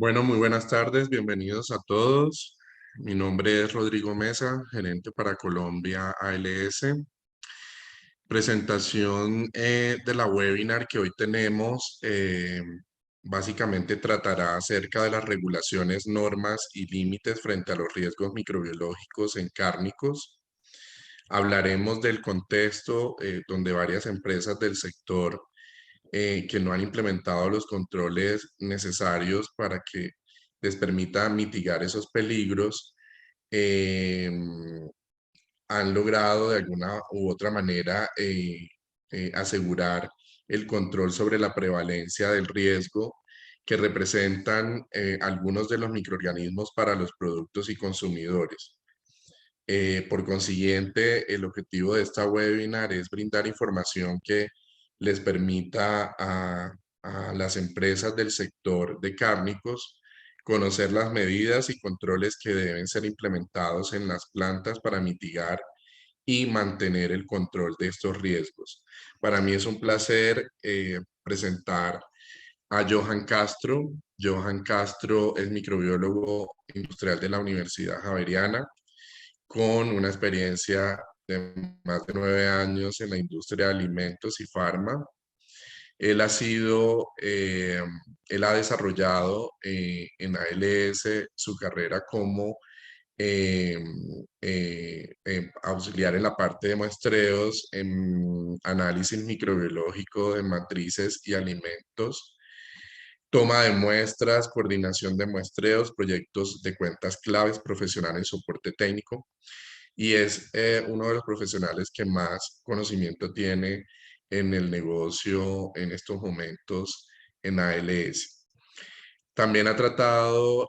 Bueno, muy buenas tardes, bienvenidos a todos. Mi nombre es Rodrigo Mesa, gerente para Colombia ALS. Presentación de la webinar que hoy tenemos, básicamente tratará acerca de las regulaciones, normas y límites frente a los riesgos microbiológicos en cárnicos. Hablaremos del contexto donde varias empresas del sector que no han implementado los controles necesarios para que les permita mitigar esos peligros, eh, han logrado de alguna u otra manera asegurar el control sobre la prevalencia del riesgo que representan algunos de los microorganismos para los productos y consumidores. Por consiguiente, el objetivo de esta webinar es brindar información que les permita a las empresas del sector de cárnicos conocer las medidas y controles que deben ser implementados en las plantas para mitigar y mantener el control de estos riesgos. Para mí es un placer presentar a Johan Castro. Johan Castro es microbiólogo industrial de la Universidad Javeriana, con una experiencia de más de 9 años en la industria de alimentos y farma. Él ha sido, él ha desarrollado en ALS su carrera como eh, auxiliar en la parte de muestreos, en análisis microbiológico de matrices y alimentos, toma de muestras, coordinación de muestreos, proyectos de cuentas claves, profesional en soporte técnico, y es uno de los profesionales que más conocimiento tiene en el negocio en estos momentos en ALS. También ha tratado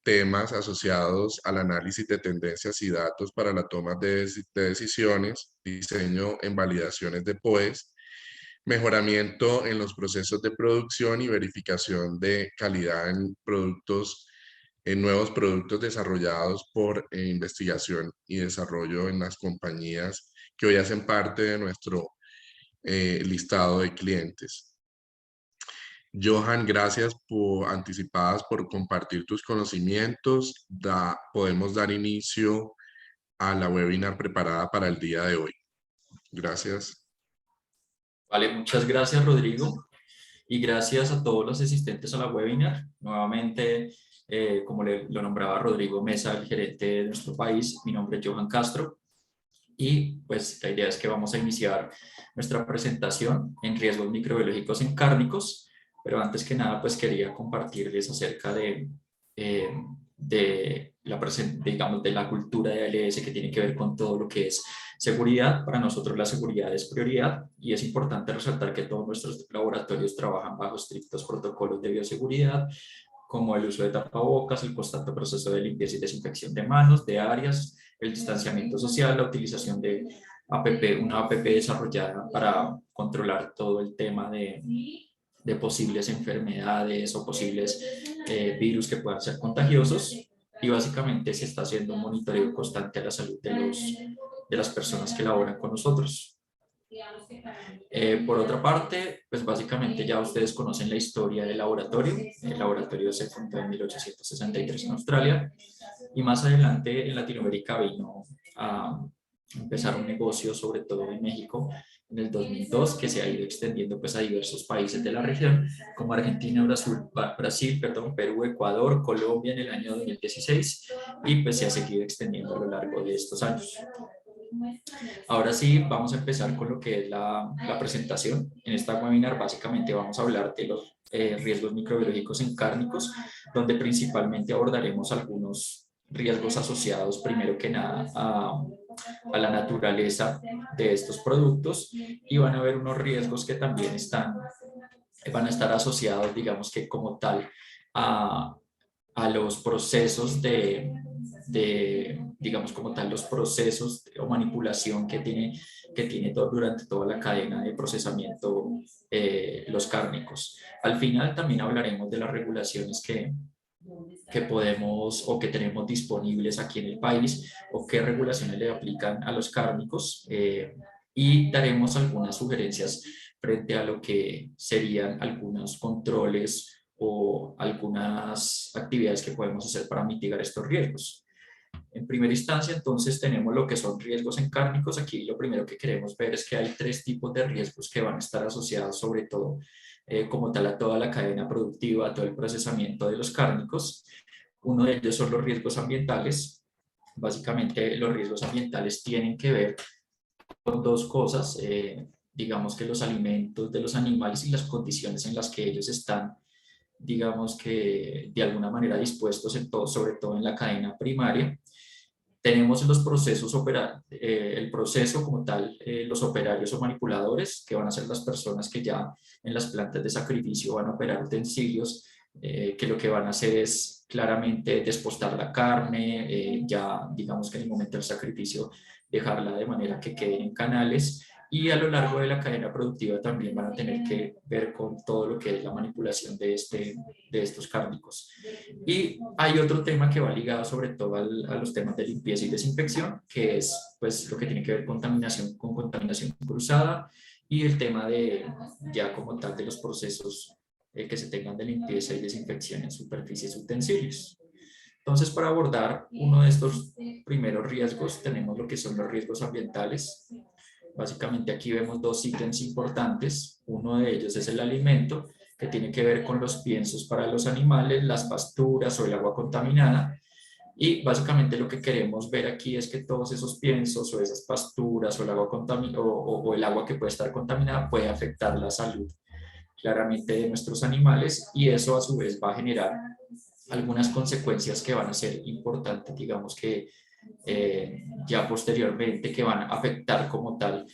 temas asociados al análisis de tendencias y datos para la toma de decisiones, diseño en validaciones de POEs, mejoramiento en los procesos de producción y verificación de calidad en productos, en nuevos productos desarrollados por investigación y desarrollo en las compañías que hoy hacen parte de nuestro listado de clientes. Johan, gracias por anticipadas por compartir tus conocimientos. Podemos dar inicio a la webinar preparada para el día de hoy. Gracias. Vale, muchas gracias, Rodrigo, y gracias a todos los asistentes a la webinar. Nuevamente, como lo nombraba Rodrigo Mesa, el gerente de nuestro país, mi nombre es Johan Castro, y pues la idea es que vamos a iniciar nuestra presentación en riesgos microbiológicos en cárnicos, pero antes que nada, pues quería compartirles acerca eh, digamos, de la cultura de ALS, que tiene que ver con todo lo que es seguridad. Para nosotros la seguridad es prioridad y es importante resaltar que todos nuestros laboratorios trabajan bajo estrictos protocolos de bioseguridad, como el uso de tapabocas, el constante proceso de limpieza y desinfección de manos, de áreas, el distanciamiento social, la utilización de una APP desarrollada para controlar todo el tema de posibles enfermedades o posibles virus que puedan ser contagiosos, y básicamente se está haciendo un monitoreo constante a la salud de las personas que laboran con nosotros. Por otra parte, pues básicamente ya ustedes conocen la historia del laboratorio. El laboratorio se fundó en 1863 en Australia y más adelante en Latinoamérica vino a empezar un negocio, sobre todo en México, en el 2002, que se ha ido extendiendo pues a diversos países de la región, como Argentina, Brasil, Perú, Ecuador, Colombia en el año 2016, y pues se ha seguido extendiendo a lo largo de estos años. Ahora sí, vamos a empezar con lo que es la presentación. En esta webinar básicamente vamos a hablar de los riesgos microbiológicos en cárnicos, donde principalmente abordaremos algunos riesgos asociados, primero que nada, a la naturaleza de estos productos, y van a haber unos riesgos que también van a estar asociados, digamos que como tal, a los procesos digamos como tal, los procesos o manipulación que tiene todo, durante toda la cadena de procesamiento, los cárnicos. Al final también hablaremos de las regulaciones que podemos o que tenemos disponibles aquí en el país, o qué regulaciones le aplican a los cárnicos, y daremos algunas sugerencias frente a lo que serían algunos controles o algunas actividades que podemos hacer para mitigar estos riesgos. En primera instancia, entonces, tenemos lo que son riesgos en cárnicos. Aquí lo primero que queremos ver es que hay tres tipos de riesgos que van a estar asociados sobre todo como tal a toda la cadena productiva, a todo el procesamiento de los cárnicos. Uno de ellos son los riesgos ambientales. Básicamente, los riesgos ambientales tienen que ver con dos cosas, digamos que los alimentos de los animales y las condiciones en las que ellos están, digamos que de alguna manera dispuestos en todo, sobre todo en la cadena primaria. Tenemos los procesos, el proceso como tal, los operarios o manipuladores, que van a ser las personas que ya en las plantas de sacrificio van a operar utensilios, que lo que van a hacer es claramente despostar la carne, ya digamos que en el momento del sacrificio dejarla de manera que quede en canales, y a lo largo de la cadena productiva también van a tener que ver con todo lo que es la manipulación de estos cárnicos. Y hay otro tema que va ligado sobre todo a los temas de limpieza y desinfección, que es pues lo que tiene que ver con contaminación cruzada y el tema de ya como tal de los procesos que se tengan de limpieza y desinfección en superficies y utensilios. Entonces, para abordar uno de estos primeros riesgos, tenemos lo que son los riesgos ambientales. Básicamente aquí vemos dos ítems importantes. Uno de ellos es el alimento, que tiene que ver con los piensos para los animales, las pasturas o el agua contaminada. Y básicamente lo que queremos ver aquí es que todos esos piensos o esas pasturas o el agua, o el agua que puede estar contaminada puede afectar la salud claramente de nuestros animales, y eso a su vez va a generar algunas consecuencias que van a ser importantes, digamos que ya posteriormente, que van a afectar como tal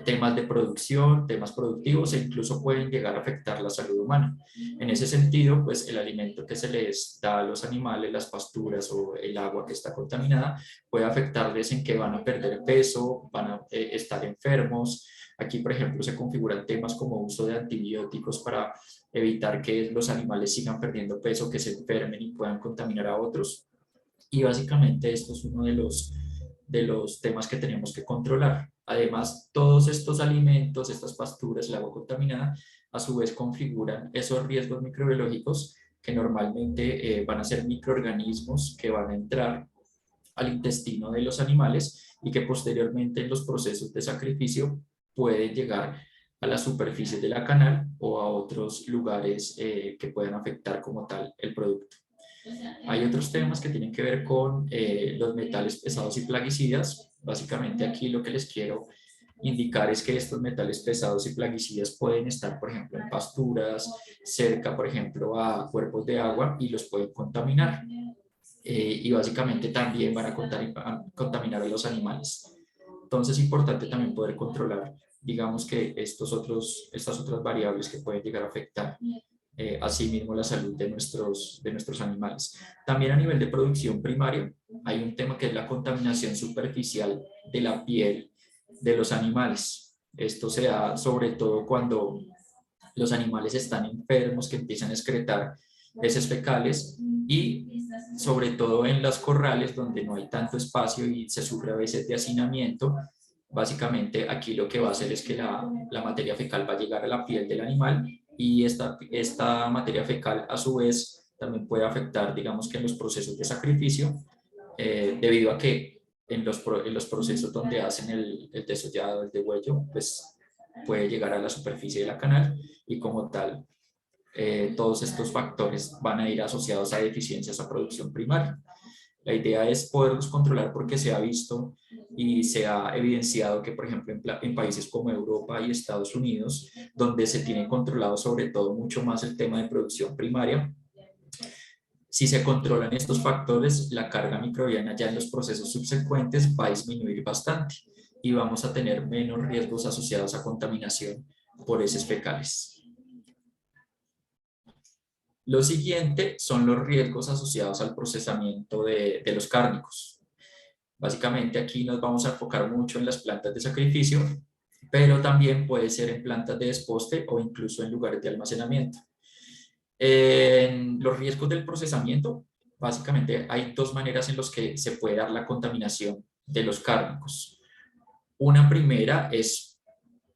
temas de producción, temas productivos, e incluso pueden llegar a afectar la salud humana. En ese sentido, pues el alimento que se les da a los animales, las pasturas o el agua que está contaminada, puede afectarles en que van a perder peso, van a estar enfermos. Aquí, por ejemplo, se configuran temas como uso de antibióticos para evitar que los animales sigan perdiendo peso, que se enfermen y puedan contaminar a otros. Y básicamente esto es uno de los temas que tenemos que controlar. Además, todos estos alimentos, estas pasturas, el agua contaminada, a su vez configuran esos riesgos microbiológicos que normalmente van a ser microorganismos que van a entrar al intestino de los animales y que posteriormente en los procesos de sacrificio pueden llegar a la superficie de la canal o a otros lugares que puedan afectar como tal el producto. Hay otros temas que tienen que ver con los metales pesados y plaguicidas. Básicamente aquí lo que les quiero indicar es que estos metales pesados y plaguicidas pueden estar, por ejemplo, en pasturas, cerca, por ejemplo, a cuerpos de agua y los pueden contaminar. Y básicamente también van a contaminar a los animales. Entonces es importante también poder controlar, digamos que estas otras variables que pueden llegar a afectar asimismo la salud de nuestros animales. También a nivel de producción primaria hay un tema que es la contaminación superficial de la piel de los animales. Esto se da sobre todo cuando los animales están enfermos, que empiezan a excretar heces fecales, y sobre todo en los corrales donde no hay tanto espacio y se sufre a veces de hacinamiento. Básicamente aquí lo que va a hacer es que la materia fecal va a llegar a la piel del animal, y esta materia fecal a su vez también puede afectar, digamos que en los procesos de sacrificio, debido a que en los procesos donde hacen el desollado, el degüello, pues puede llegar a la superficie de la canal, y como tal, todos estos factores van a ir asociados a deficiencias a producción primaria. La idea es poderlos controlar porque se ha visto y se ha evidenciado que, por ejemplo, en países como Europa y Estados Unidos, donde se tiene controlado sobre todo mucho más el tema de producción primaria, si se controlan estos factores, la carga microbiana ya en los procesos subsecuentes va a disminuir bastante y vamos a tener menos riesgos asociados a contaminación por heces fecales. Lo siguiente son los riesgos asociados al procesamiento de los cárnicos. Básicamente aquí nos vamos a enfocar mucho en las plantas de sacrificio, pero también puede ser en plantas de desposte o incluso en lugares de almacenamiento. En los riesgos del procesamiento, básicamente hay dos maneras en las que se puede dar la contaminación de los cárnicos. Una primera es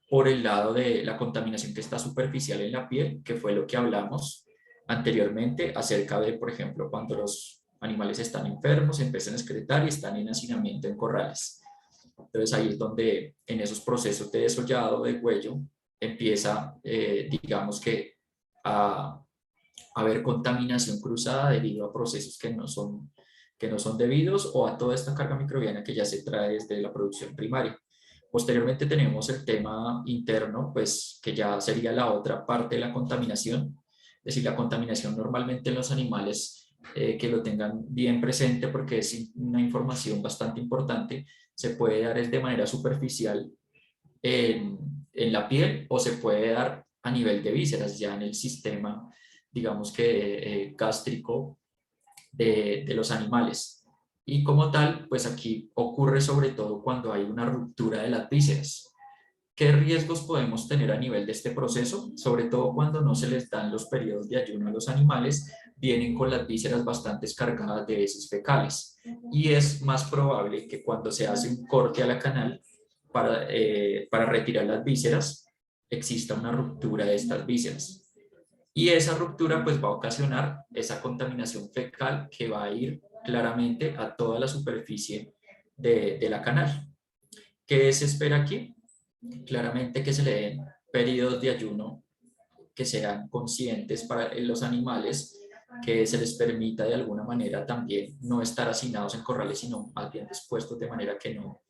por el lado de la contaminación que está superficial en la piel, que fue lo que hablamos. anteriormente acerca de, por ejemplo, cuando los animales están enfermos, empiezan a excretar y están en hacinamiento en corrales. Entonces ahí es donde en esos procesos de desollado de huello empieza, digamos que, a haber contaminación cruzada debido a procesos que no son debidos o a toda esta carga microbiana que ya se trae desde la producción primaria. Posteriormente tenemos el tema interno, pues que ya sería la otra parte de la contaminación. Es decir, la contaminación normalmente en los animales, que lo tengan bien presente porque es una información bastante importante, se puede dar de manera superficial en la piel o se puede dar a nivel de vísceras, ya en el sistema, digamos que gástrico de los animales. Y como tal, pues aquí ocurre sobre todo cuando hay una ruptura de las vísceras. ¿Qué riesgos podemos tener a nivel de este proceso? Sobre todo cuando no se les dan los periodos de ayuno a los animales, vienen con las vísceras bastante cargadas de heces fecales. Y es más probable que cuando se hace un corte a la canal para retirar las vísceras, exista una ruptura de estas vísceras. Y esa ruptura pues va a ocasionar esa contaminación fecal que va a ir claramente a toda la superficie de la canal. ¿Qué se espera aquí? Claramente que se le den periodos de ayuno que sean conscientes para los animales, que se les permita de alguna manera también no estar hacinados en corrales, sino más bien dispuestos de manera que no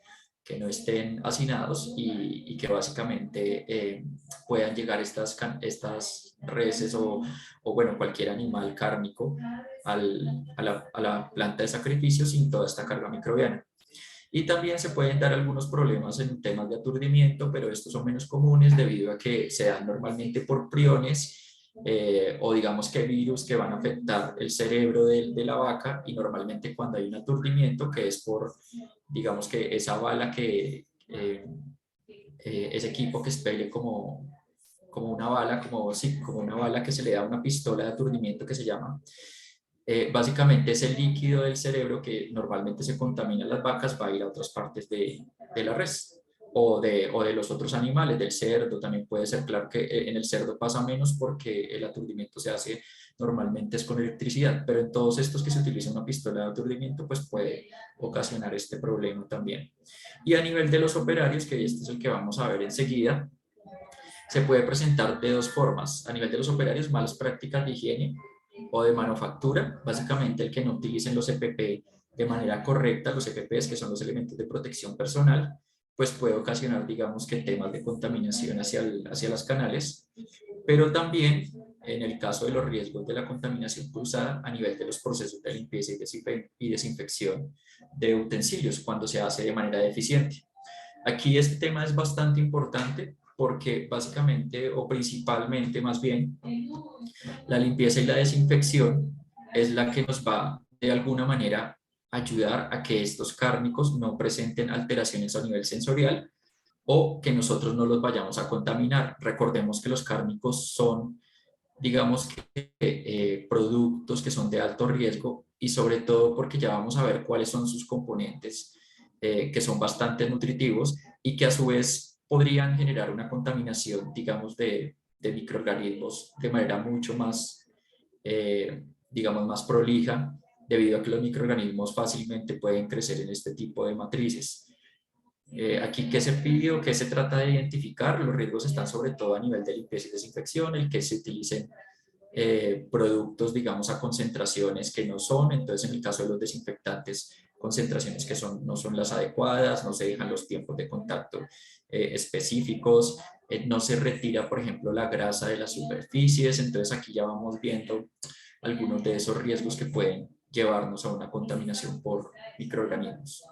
estén hacinados y que básicamente puedan llegar estas reses o, bueno, cualquier animal cárnico a la planta de sacrificio sin toda esta carga microbiana. Y también se pueden dar algunos problemas en temas de aturdimiento, pero estos son menos comunes debido a que se dan normalmente por priones o digamos que virus que van a afectar el cerebro de la vaca y normalmente cuando hay un aturdimiento que es por, digamos que esa bala ese equipo que expele como una bala, sí, como una bala que se le da a una pistola de aturdimiento que se llama. Básicamente ese líquido del cerebro que normalmente se contamina en las vacas va a ir a otras partes de la res o de los otros animales, del cerdo también puede ser. Claro que en el cerdo pasa menos porque el aturdimiento se hace normalmente es con electricidad, pero en todos estos que se utiliza una pistola de aturdimiento pues puede ocasionar este problema también. Y a nivel de los operarios, que este es el que vamos a ver enseguida, se puede presentar de dos formas. A nivel de los operarios, malas prácticas de higiene o de manufactura, básicamente el que no utilicen los EPP de manera correcta, los EPPs que son los elementos de protección personal, pues puede ocasionar, digamos que temas de contaminación hacia las canales, pero también en el caso de los riesgos de la contaminación cruzada a nivel de los procesos de limpieza y desinfección de utensilios cuando se hace de manera deficiente. Aquí este tema es bastante importante porque básicamente o principalmente más bien la limpieza y la desinfección es la que nos va de alguna manera a ayudar a que estos cárnicos no presenten alteraciones a nivel sensorial o que nosotros no los vayamos a contaminar. Recordemos que los cárnicos son, digamos que, productos que son de alto riesgo y sobre todo porque ya vamos a ver cuáles son sus componentes que son bastante nutritivos y que a su vez podrían generar una contaminación, digamos, de microorganismos de manera mucho más, digamos, más prolija, debido a que los microorganismos fácilmente pueden crecer en este tipo de matrices. Aquí, ¿qué se pidió? ¿Qué se trata de identificar? Los riesgos están sobre todo a nivel de limpieza y desinfección, el que se utilicen productos, digamos, a concentraciones que no son. Entonces, en el caso de los desinfectantes, concentraciones que no son las adecuadas, no se dejan los tiempos de contacto específicos, no se retira, por ejemplo, la grasa de las superficies. Entonces, aquí ya vamos viendo algunos de esos riesgos que pueden llevarnos a una contaminación por microorganismos.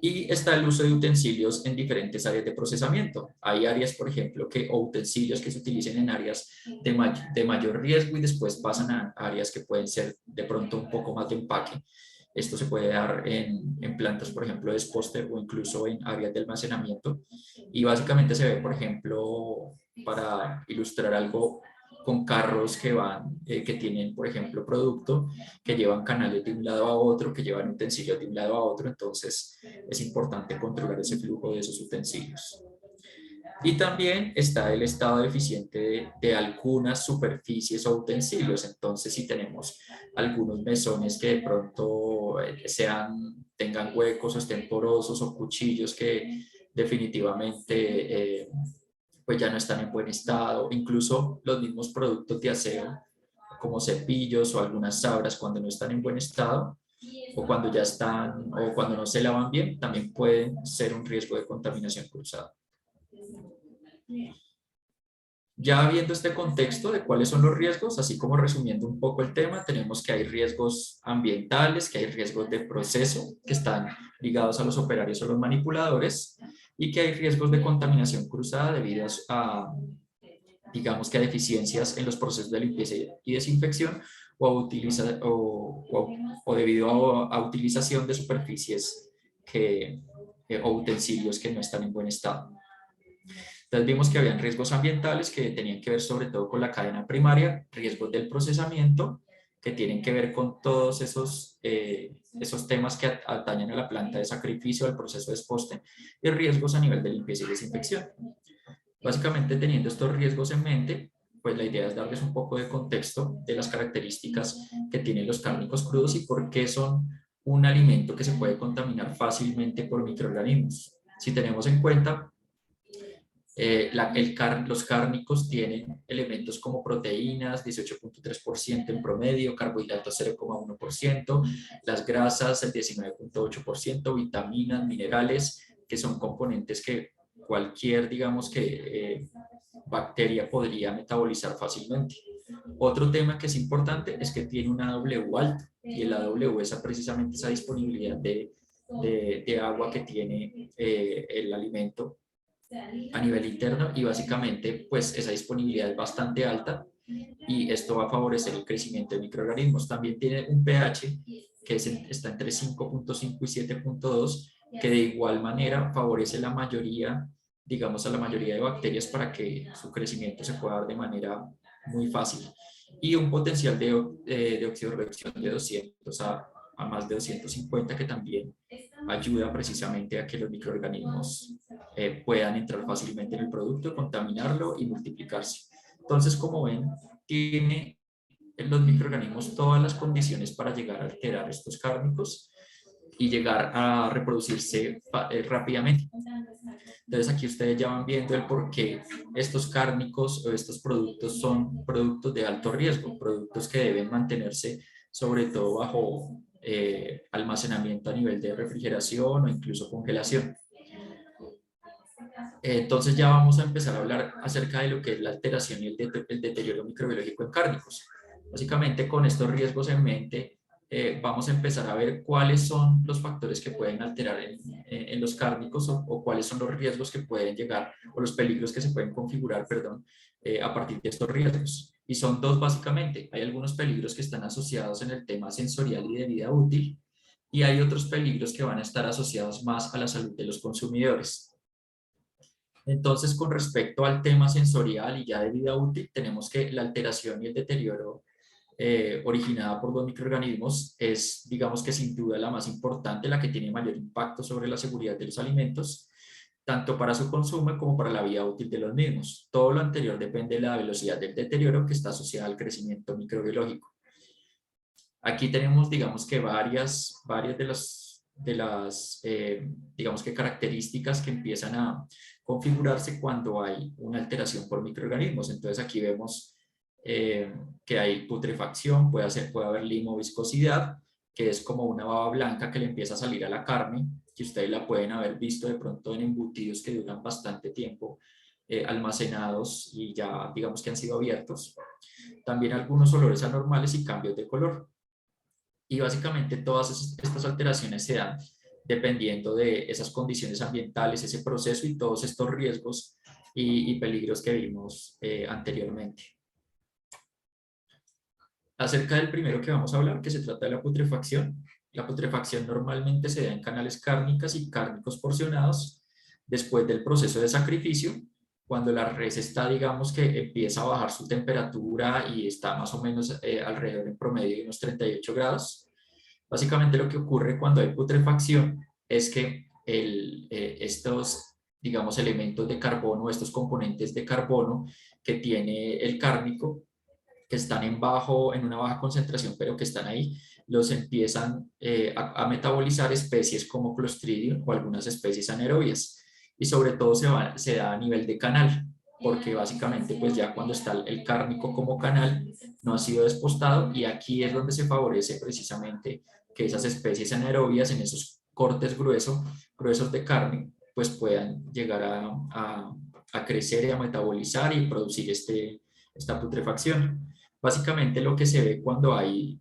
Y está el uso de utensilios en diferentes áreas de procesamiento. Hay áreas, por ejemplo, o utensilios que se utilicen en áreas de mayor riesgo y después pasan a áreas que pueden ser de pronto un poco más de empaque. Esto se puede dar en plantas, por ejemplo, de exposter o incluso en áreas de almacenamiento. Y básicamente se ve, por ejemplo, para ilustrar algo, con carros que tienen, por ejemplo, producto, que llevan canales de un lado a otro, que llevan utensilios de un lado a otro. Entonces, es importante controlar ese flujo de esos utensilios. Y también está el estado deficiente de algunas superficies o utensilios. Entonces, si tenemos algunos mesones que de pronto tengan huecos o estén porosos, o cuchillos que definitivamente pues ya no están en buen estado, incluso los mismos productos de aseo como cepillos o algunas sabras cuando no están en buen estado o cuando ya están o cuando no se lavan bien, también pueden ser un riesgo de contaminación cruzada. Ya viendo este contexto de cuáles son los riesgos, así como resumiendo un poco el tema, tenemos que hay riesgos ambientales, que hay riesgos de proceso que están ligados a los operarios o los manipuladores y que hay riesgos de contaminación cruzada debido digamos que a deficiencias en los procesos de limpieza y desinfección o debido a utilización de superficies o utensilios que no están en buen estado. Entonces vimos que habían riesgos ambientales que tenían que ver sobre todo con la cadena primaria, riesgos del procesamiento, que tienen que ver con todos esos temas que atañen a la planta de sacrificio, al proceso de exposte, y riesgos a nivel de limpieza y desinfección. Básicamente, teniendo estos riesgos en mente, pues la idea es darles un poco de contexto de las características que tienen los cárnicos crudos y por qué son un alimento que se puede contaminar fácilmente por microorganismos. Si tenemos en cuenta los cárnicos tienen elementos como proteínas, 18.3% en promedio, carbohidratos 0,1%, las grasas el 19.8%, vitaminas, minerales, que son componentes que cualquier, digamos que bacteria podría metabolizar fácilmente. Otro tema que es importante es que tiene una AW alta y el AW es precisamente esa disponibilidad de agua que tiene el alimento a nivel interno y básicamente pues esa disponibilidad es bastante alta y esto va a favorecer el crecimiento de microorganismos. También tiene un pH que está entre 5.5 y 7.2 que de igual manera favorece la mayoría, digamos a la mayoría de bacterias para que su crecimiento se pueda dar de manera muy fácil. Y un potencial de oxidorreducción de 200 a más de 250 que también ayuda precisamente a que los microorganismos puedan entrar fácilmente en el producto, contaminarlo y multiplicarse. Entonces, como ven, tiene los microorganismos todas las condiciones para llegar a alterar estos cárnicos y llegar a reproducirse rápidamente. Entonces aquí ustedes ya van viendo el por qué estos cárnicos o estos productos son productos de alto riesgo, productos que deben mantenerse sobre todo bajo almacenamiento a nivel de refrigeración o incluso congelación. Entonces ya vamos a empezar a hablar acerca de lo que es la alteración y el deterioro microbiológico en cárnicos. Básicamente con estos riesgos en mente vamos a empezar a ver cuáles son los factores que pueden alterar en los cárnicos o cuáles son los riesgos que pueden llegar o los peligros que se pueden configurar, perdón, a partir de estos riesgos. Y son dos básicamente. Hay algunos peligros que están asociados en el tema sensorial y de vida útil y hay otros peligros que van a estar asociados más a la salud de los consumidores. Entonces, con respecto al tema sensorial y ya de vida útil, tenemos que la alteración y el deterioro originada por los microorganismos es, digamos que sin duda la más importante, la que tiene mayor impacto sobre la seguridad de los alimentos, tanto para su consumo como para la vida útil de los mismos. Todo lo anterior depende de la velocidad del deterioro que está asociada al crecimiento microbiológico. Aquí tenemos, digamos que varias digamos que características que empiezan a configurarse cuando hay una alteración por microorganismos. Entonces aquí vemos que hay putrefacción, puede haber limoviscosidad, que es como una baba blanca que le empieza a salir a la carne, que ustedes la pueden haber visto de pronto en embutidos que duran bastante tiempo almacenados y ya digamos que han sido abiertos. También algunos olores anormales y cambios de color. Y básicamente todas estas alteraciones se dan dependiendo de esas condiciones ambientales, ese proceso y todos estos riesgos y peligros que vimos anteriormente. Acerca del primero que vamos a hablar, que se trata de la putrefacción. La putrefacción normalmente se da en canales cárnicas y cárnicos porcionados después del proceso de sacrificio, cuando la res está, digamos que empieza a bajar su temperatura y está más o menos alrededor en promedio de unos 38 grados. Básicamente lo que ocurre cuando hay putrefacción es que digamos, elementos de carbono, estos componentes de carbono que tiene el cárnico, que están en una baja concentración, pero que están ahí, los empiezan a metabolizar especies como Clostridium o algunas especies anaerobias. Y sobre todo se da a nivel de canal, porque básicamente pues ya cuando está el cárnico como canal no ha sido despostado, y aquí es donde se favorece precisamente que esas especies anaerobias en esos cortes gruesos de carne pues puedan llegar a crecer y a metabolizar y producir esta putrefacción. Básicamente lo que se ve cuando hay,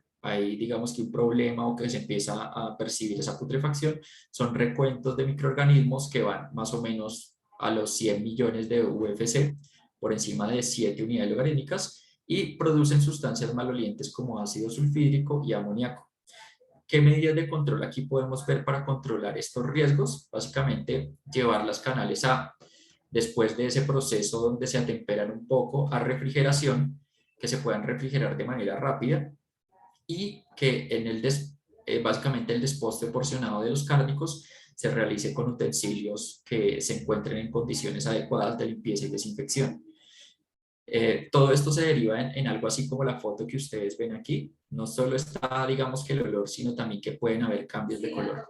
digamos que un problema o que se empieza a percibir esa putrefacción son recuentos de microorganismos que van más o menos a los 100 millones de UFC, por encima de 7 unidades logarítmicas, y producen sustancias malolientes como ácido sulfídrico y amoníaco. ¿Qué medidas de control aquí podemos ver para controlar estos riesgos? Básicamente llevar las canales después de ese proceso donde se atemperan un poco, a refrigeración, que se puedan refrigerar de manera rápida, y que básicamente el desposte porcionado de los cárnicos se realice con utensilios que se encuentren en condiciones adecuadas de limpieza y desinfección. Todo esto se deriva en algo así como la foto que ustedes ven aquí. No solo está, digamos, que el olor, sino también que pueden haber cambios de color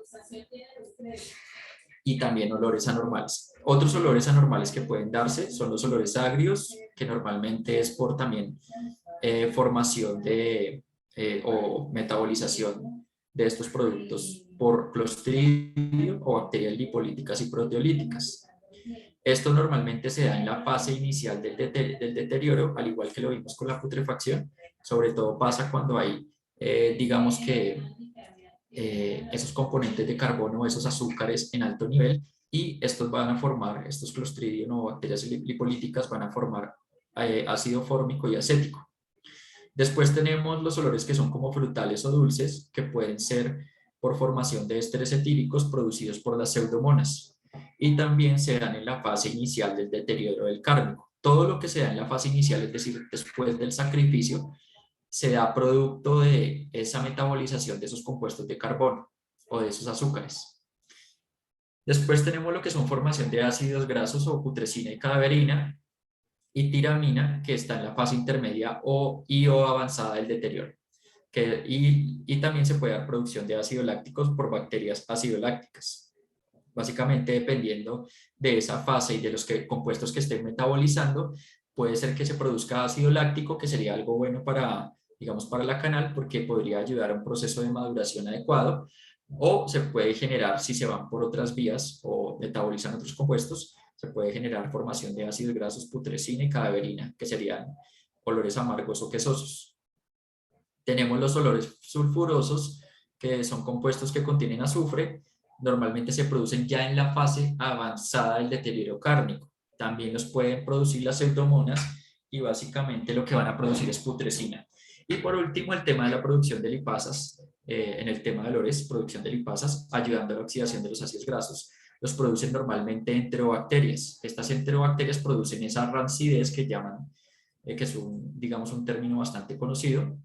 y también olores anormales. Otros olores anormales que pueden darse son los olores agrios, que normalmente es por también formación o metabolización de estos productos por Clostridium o bacterias lipolíticas y proteolíticas. Esto normalmente se da en la fase inicial del deterioro, al igual que lo vimos con la putrefacción. Sobre todo pasa cuando hay, digamos que, esos componentes de carbono, esos azúcares en alto nivel, y estos van a formar, estos Clostridium o bacterias lipolíticas van a formar ácido fórmico y acético. Después tenemos los olores que son como frutales o dulces, que pueden ser por formación de ésteres etíricos producidos por las pseudomonas, y también se dan en la fase inicial del deterioro del cárnico. Todo lo que se da en la fase inicial, es decir, después del sacrificio, se da producto de esa metabolización de esos compuestos de carbono o de esos azúcares. Después tenemos lo que son formación de ácidos grasos o putrescina y cadaverina, y tiramina, que está en la fase intermedia y o avanzada del deterioro. Y también se puede dar producción de ácidos lácticos por bacterias acidolácticas. Básicamente, dependiendo de esa fase y de los compuestos que estén metabolizando, puede ser que se produzca ácido láctico, que sería algo bueno para, digamos, para la canal, porque podría ayudar a un proceso de maduración adecuado, o se puede generar, si se van por otras vías o metabolizan otros compuestos, se puede generar formación de ácidos grasos putrescina y cadaverina, que serían olores amargos o quesosos. Tenemos los olores sulfurosos, que son compuestos que contienen azufre. Normalmente se producen ya en la fase avanzada del deterioro cárnico. También los pueden producir las pseudomonas, y básicamente lo que van a producir es putrescina. Y por último, el tema de la producción de lipasas. En el tema de olores, producción de lipasas, ayudando a la oxidación de los ácidos grasos. Los producen normalmente enterobacterias. Estas enterobacterias producen esa rancidez que llaman, que es digamos, un término bastante conocido,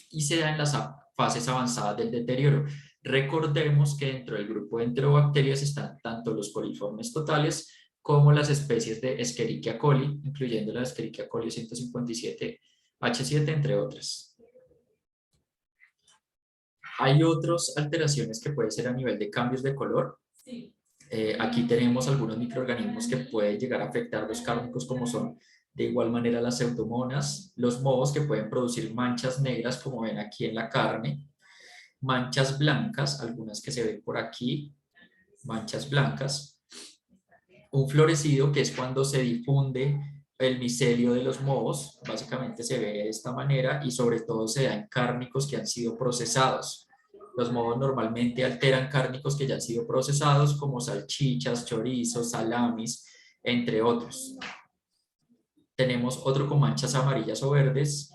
y se da en las fases avanzadas del deterioro. Recordemos que dentro del grupo de enterobacterias están tanto los coliformes totales como las especies de Escherichia coli, incluyendo la Escherichia coli 157H7, entre otras. Hay otras alteraciones que pueden ser a nivel de cambios de color. Aquí tenemos algunos microorganismos que pueden llegar a afectar los cárnicos, como son de igual manera las pseudomonas, los mohos, que pueden producir manchas negras, como ven aquí en la carne, manchas blancas, algunas que se ven por aquí, manchas blancas, un florecido, que es cuando se difunde el micelio de los mohos, básicamente se ve de esta manera, y sobre todo se da en cárnicos que han sido procesados. Los mohos normalmente alteran cárnicos que ya han sido procesados, como salchichas, chorizos, salamis, entre otros. Tenemos otro con manchas amarillas o verdes,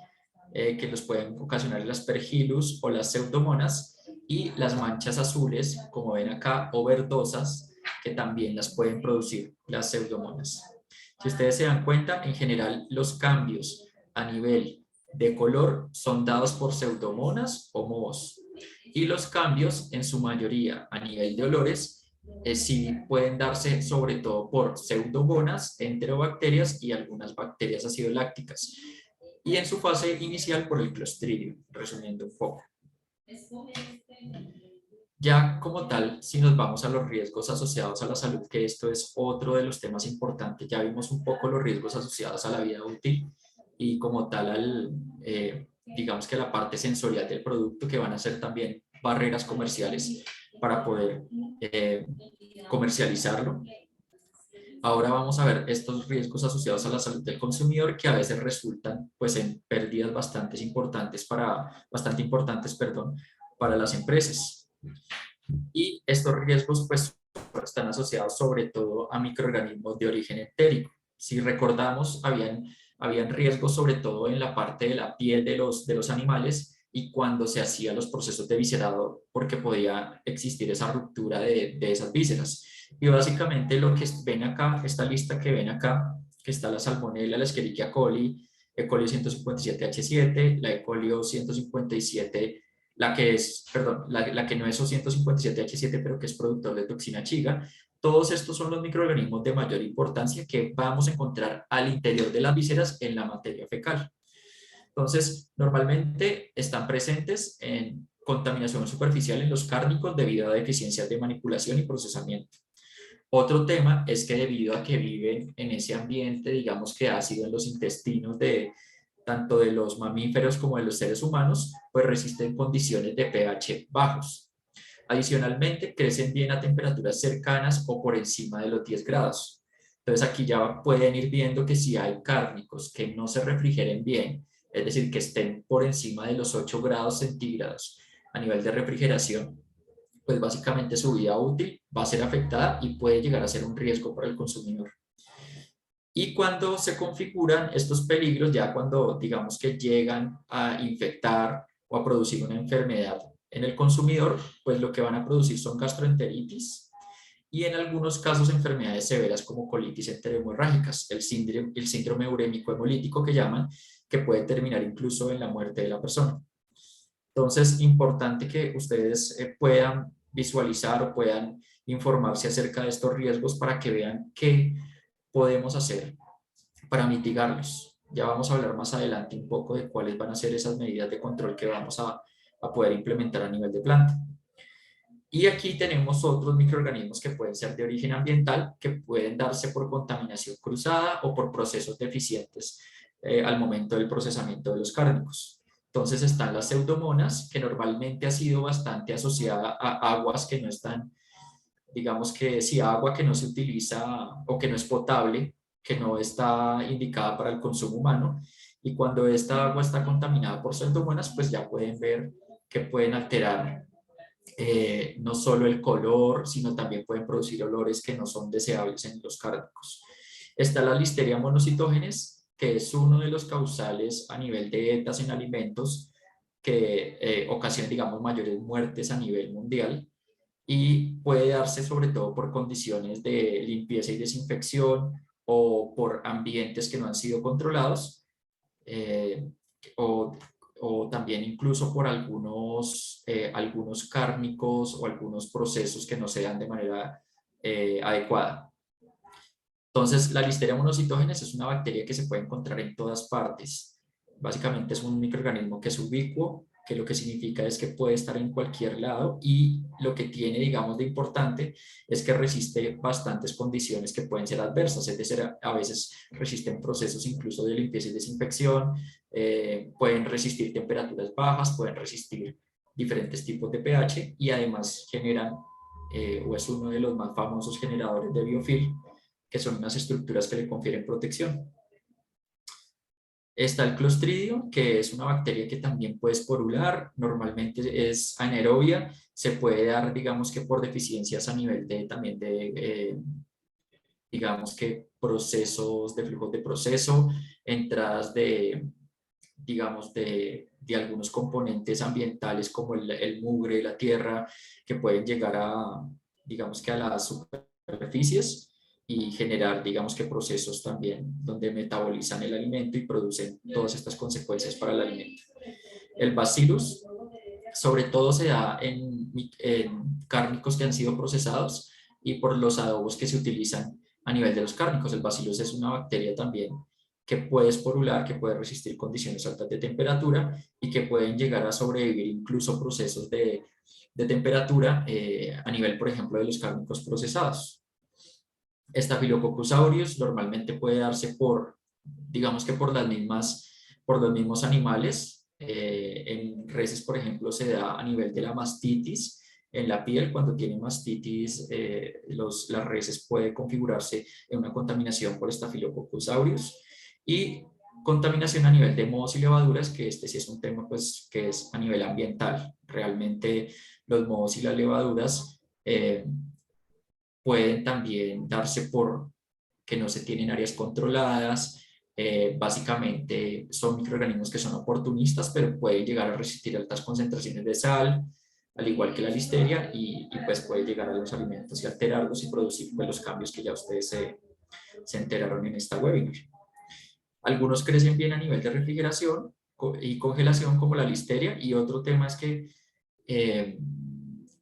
que los pueden ocasionar el Aspergillus o las pseudomonas, y las manchas azules, como ven acá, o verdosas, que también las pueden producir las pseudomonas. Si ustedes se dan cuenta, en general los cambios a nivel de color son dados por pseudomonas o mohos, y los cambios en su mayoría a nivel de olores sí pueden darse sobre todo por pseudomonas, enterobacterias y algunas bacterias acidolácticas. Y en su fase inicial por el Clostridium, resumiendo un poco. Ya como tal, si nos vamos a los riesgos asociados a la salud, que esto es otro de los temas importantes, ya vimos un poco los riesgos asociados a la vida útil y como tal digamos que la parte sensorial del producto, que van a ser también barreras comerciales para poder eh, comercializarlo. Ahora vamos a ver estos riesgos asociados a la salud del consumidor, que a veces resultan pues en pérdidas bastante importantes, perdón, para las empresas. Y estos riesgos pues están asociados sobre todo a microorganismos de origen entérico. Si recordamos, habían riesgos sobre todo en la parte de la piel de los animales y cuando se hacían los procesos de viscerado, porque podía existir esa ruptura de esas vísceras. Y básicamente lo que ven acá, esta lista que ven acá, que está la salmonella, la Escherichia coli, E. coli 157H7, la E. coli 157, la que es, perdón, la que no es O157H7, pero que es productor de toxina chiga. Todos estos son los microorganismos de mayor importancia que vamos a encontrar al interior de las vísceras en la materia fecal. Entonces, normalmente están presentes en contaminación superficial en los cárnicos debido a deficiencias de manipulación y procesamiento. Otro tema es que debido a que viven en ese ambiente, digamos que ácido en los intestinos de tanto de los mamíferos como de los seres humanos, pues resisten condiciones de pH bajos. Adicionalmente, crecen bien a temperaturas cercanas o por encima de los 10 grados. Entonces aquí ya pueden ir viendo que si hay cárnicos que no se refrigeren bien, es decir, que estén por encima de los 8 grados centígrados a nivel de refrigeración, pues básicamente su vida útil va a ser afectada y puede llegar a ser un riesgo para el consumidor. Y cuando se configuran estos peligros, ya cuando digamos que llegan a infectar o a producir una enfermedad en el consumidor, pues lo que van a producir son gastroenteritis y en algunos casos enfermedades severas como colitis enterohemorrágicas, el síndrome urémico hemolítico que llaman, que puede terminar incluso en la muerte de la persona. Entonces, importante que ustedes puedan visualizar o puedan informarse acerca de estos riesgos para que vean qué podemos hacer para mitigarlos. Ya vamos a hablar más adelante un poco de cuáles van a ser esas medidas de control que vamos a poder implementar a nivel de planta. Y aquí tenemos otros microorganismos que pueden ser de origen ambiental, que pueden darse por contaminación cruzada o por procesos deficientes al momento del procesamiento de los cárnicos. Entonces están las pseudomonas, que normalmente ha sido bastante asociada a aguas que no están, digamos que si agua que no se utiliza o que no es potable, que no está indicada para el consumo humano, y cuando esta agua está contaminada por pseudomonas, pues ya pueden ver que pueden alterar no solo el color, sino también pueden producir olores que no son deseables en los cárnicos. Está la Listeria monocitógenes, que es uno de los causales a nivel de ETAs en alimentos que ocasiona, digamos, mayores muertes a nivel mundial y puede darse sobre todo por condiciones de limpieza y desinfección o por ambientes que no han sido controlados eh, o, o, también incluso por algunos cárnicos o algunos procesos que no se dan de manera adecuada. Entonces, la Listeria monocitógenes es una bacteria que se puede encontrar en todas partes. Básicamente es un microorganismo que es ubicuo, que lo que significa es que puede estar en cualquier lado y lo que tiene, digamos, de importante es que resiste bastantes condiciones que pueden ser adversas, es decir, a veces resisten procesos incluso de limpieza y desinfección, pueden resistir temperaturas bajas, pueden resistir diferentes tipos de pH y además generan, o es uno de los más famosos generadores de biofilm, que son unas estructuras que le confieren protección. Está el Clostridium, que es una bacteria que también puede esporular, normalmente es anaerobia, se puede dar, digamos que por deficiencias a nivel de también de, digamos que procesos de flujos de proceso, entradas de, digamos, de algunos componentes ambientales como el mugre, la tierra, que pueden llegar a, digamos que a las superficies y generar, digamos que procesos también donde metabolizan el alimento y producen todas estas consecuencias para el alimento. El bacillus, sobre todo se da en cárnicos que han sido procesados, y por los adobos que se utilizan a nivel de los cárnicos. El Bacillus es una bacteria también que puede esporular, que puede resistir condiciones altas de temperatura y que pueden llegar a sobrevivir incluso procesos de temperatura a nivel, por ejemplo, de los cárnicos procesados. Staphylococcus aureus normalmente puede darse por, digamos que por los mismos animales. En reses, por ejemplo, se da a nivel de la mastitis en la piel. Cuando tiene mastitis, las reses puede configurarse en una contaminación por Staphylococcus aureus. Y contaminación a nivel de mohos y levaduras, que este sí es un tema pues, que es a nivel ambiental. Realmente los mohos y las levaduras pueden también darse por que no se tienen áreas controladas. Básicamente son microorganismos que son oportunistas, pero pueden llegar a resistir altas concentraciones de sal, al igual que la listeria, y pues puede llegar a los alimentos y alterarlos y producir pues, los cambios que ya ustedes se enteraron en esta webinar. Algunos crecen bien a nivel de refrigeración y congelación, como la listeria, y otro tema es que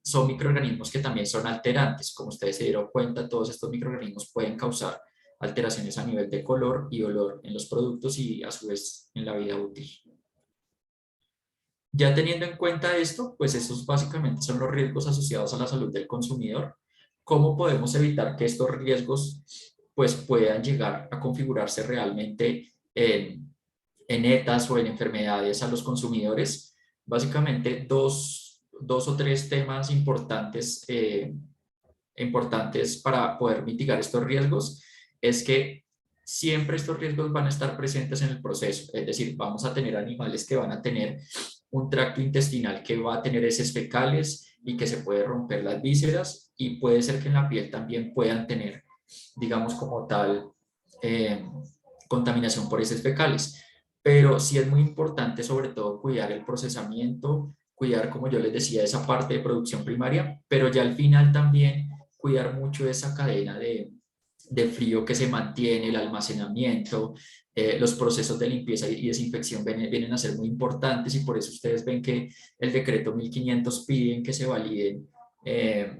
son microorganismos que también son alterantes. Como ustedes se dieron cuenta, todos estos microorganismos pueden causar alteraciones a nivel de color y olor en los productos y a su vez en la vida útil. Ya teniendo en cuenta esto, pues esos básicamente son los riesgos asociados a la salud del consumidor. ¿Cómo podemos evitar que estos riesgos pues puedan llegar a configurarse realmente en ETAs o en enfermedades a los consumidores? Básicamente dos o tres temas importantes, importantes para poder mitigar estos riesgos es que siempre estos riesgos van a estar presentes en el proceso, es decir, vamos a tener animales que van a tener un tracto intestinal que va a tener heces fecales y que se puede romper las vísceras, y puede ser que en la piel también puedan tener, digamos como tal, contaminación por heces fecales. Pero sí es muy importante sobre todo cuidar el procesamiento, cuidar, como yo les decía, esa parte de producción primaria, pero ya al final también cuidar mucho esa cadena de frío que se mantiene, el almacenamiento, los procesos de limpieza y desinfección vienen a ser muy importantes, y por eso ustedes ven que el decreto 1500 piden que se validen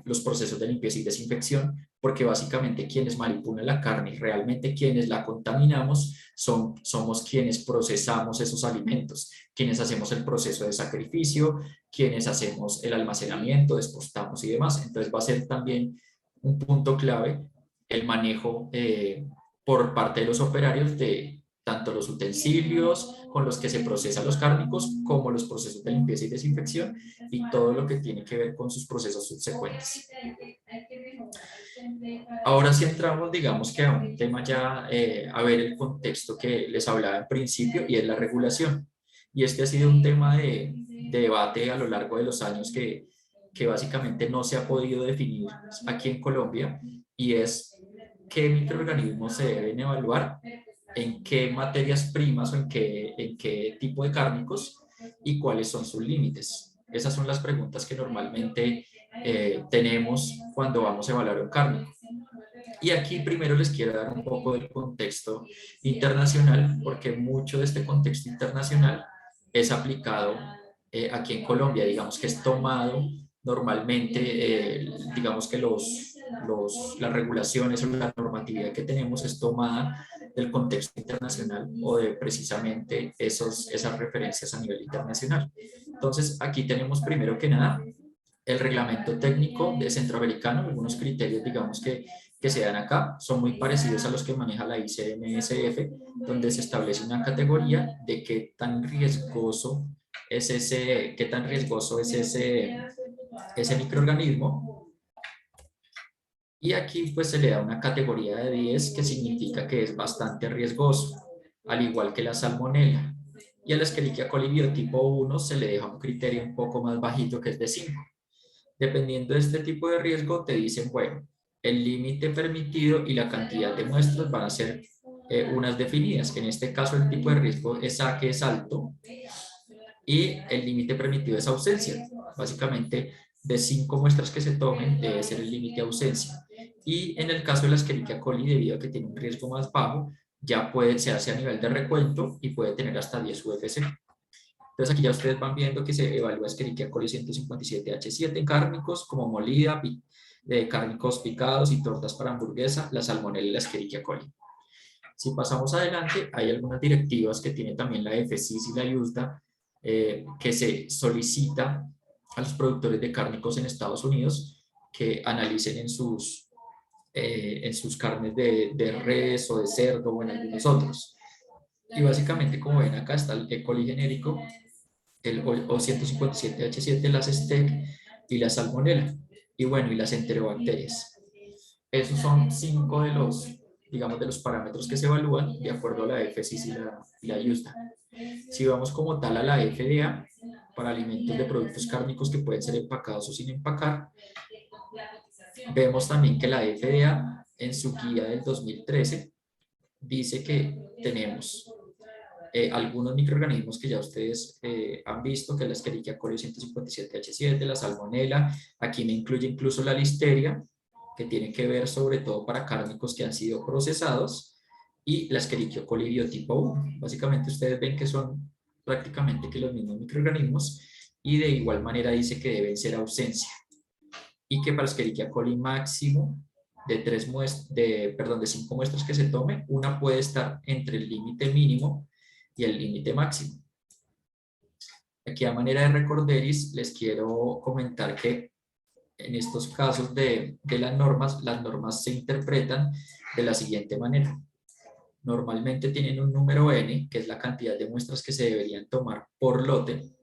los procesos de limpieza y desinfección, porque básicamente quienes manipulan la carne y realmente quienes la contaminamos somos quienes procesamos esos alimentos, quienes hacemos el proceso de sacrificio, quienes hacemos el almacenamiento, despostamos y demás. Entonces va a ser también un punto clave el manejo por parte de los operarios de tanto los utensilios con los que se procesan los cárnicos, como los procesos de limpieza y desinfección, y todo lo que tiene que ver con sus procesos subsecuentes. Ahora sí entramos, digamos que a un tema ya, a ver el contexto que les hablaba en principio, y es la regulación. Y este ha sido un tema de debate a lo largo de los años que básicamente no se ha podido definir aquí en Colombia, y es qué microorganismos se deben evaluar, en qué materias primas o en qué tipo de cárnicos, y cuáles son sus límites. Esas son las preguntas que normalmente tenemos cuando vamos a evaluar un cárnico. Y aquí primero les quiero dar un poco del contexto internacional, porque mucho de este contexto internacional es aplicado aquí en Colombia. Digamos que es tomado normalmente, digamos que las regulaciones o la normatividad que tenemos es tomada del contexto internacional o de precisamente esas referencias a nivel internacional. Entonces, aquí tenemos primero que nada el reglamento técnico de centroamericano. Algunos criterios, digamos, que se dan acá son muy parecidos a los que maneja la ICMSF, donde se establece una categoría de qué tan riesgoso es ese microorganismo. Y aquí pues se le da una categoría de 10, que significa que es bastante riesgoso, al igual que la salmonela. Y a la Escherichia coli biotipo 1 se le deja un criterio un poco más bajito, que es de 5. Dependiendo de este tipo de riesgo, te dicen, bueno, el límite permitido y la cantidad de muestras van a ser unas definidas. En este caso, el tipo de riesgo es A, que es alto, y el límite permitido es ausencia. Básicamente, de 5 muestras que se tomen, debe ser el límite de ausencia. Y en el caso de la Escherichia coli, debido a que tiene un riesgo más bajo, ya se hace a nivel de recuento y puede tener hasta 10 UFC. Entonces aquí ya ustedes van viendo que se evalúa Escherichia coli 157H7 en cárnicos como molida, de cárnicos picados y tortas para hamburguesa, la salmonella y la Escherichia coli. Si pasamos adelante, hay algunas directivas que tiene también la FCIS y la IUSDA, que se solicita a los productores de cárnicos en Estados Unidos que analicen en sus carnes de res o de cerdo o en algunos otros. Y básicamente, como ven acá, está el E. coli genérico, el O157H7, las STEC y la salmonella. Y bueno, y las enterobacterias. Esos son 5 de los, digamos, de los parámetros que se evalúan de acuerdo a la FCIS y la IUSDA. Si vamos como tal a la FDA, para alimentos de productos cárnicos que pueden ser empacados o sin empacar, vemos también que la FDA en su guía del 2013 dice que tenemos algunos microorganismos que ya ustedes han visto, que es la Escherichia coli 157H7, la salmonella, aquí me incluye incluso la listeria, que tiene que ver sobre todo para cárnicos que han sido procesados, y la Escherichia coli biotipo 1. Básicamente ustedes ven que son prácticamente que los mismos microorganismos, y de igual manera dice que deben ser ausencia, y que para Escherichia coli máximo de 5 muestras que se tome, una puede estar entre el límite mínimo y el límite máximo. Aquí a manera de recorderis les quiero comentar que en estos casos de las normas se interpretan de la siguiente manera. Normalmente tienen un número N, que es la cantidad de muestras que se deberían tomar por lote.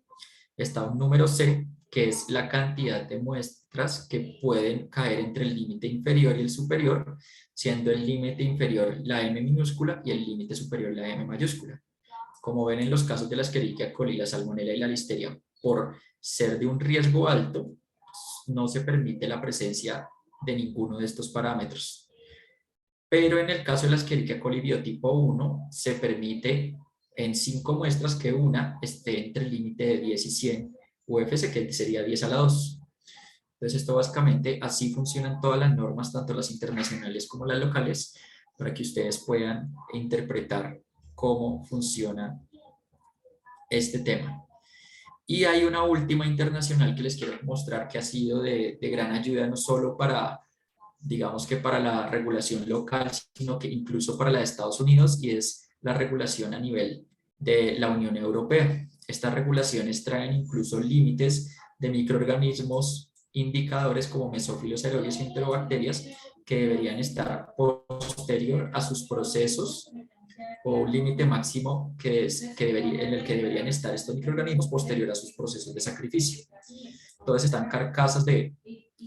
Está un número C, que es la cantidad de muestras que pueden caer entre el límite inferior y el superior, siendo el límite inferior la M minúscula y el límite superior la M mayúscula. Como ven en los casos de la Escherichia coli, la salmonella y la listeria, por ser de un riesgo alto, no se permite la presencia de ninguno de estos parámetros. Pero en el caso de la Escherichia coli biotipo 1, se permite en 5 muestras que una esté entre el límite de 10 y 100 UFC, que sería 10 a la 2. Entonces esto básicamente así funcionan todas las normas, tanto las internacionales como las locales, para que ustedes puedan interpretar cómo funciona este tema. Y hay una última internacional que les quiero mostrar que ha sido de gran ayuda, no solo para, digamos que para la regulación local, sino que incluso para la de Estados Unidos, y es la regulación a nivel de la Unión Europea. Estas regulaciones traen incluso límites de microorganismos indicadores como mesófilos, aerobios y enterobacterias que deberían estar posterior a sus procesos, o un límite máximo en el que deberían estar estos microorganismos posterior a sus procesos de sacrificio. Entonces están carcasas de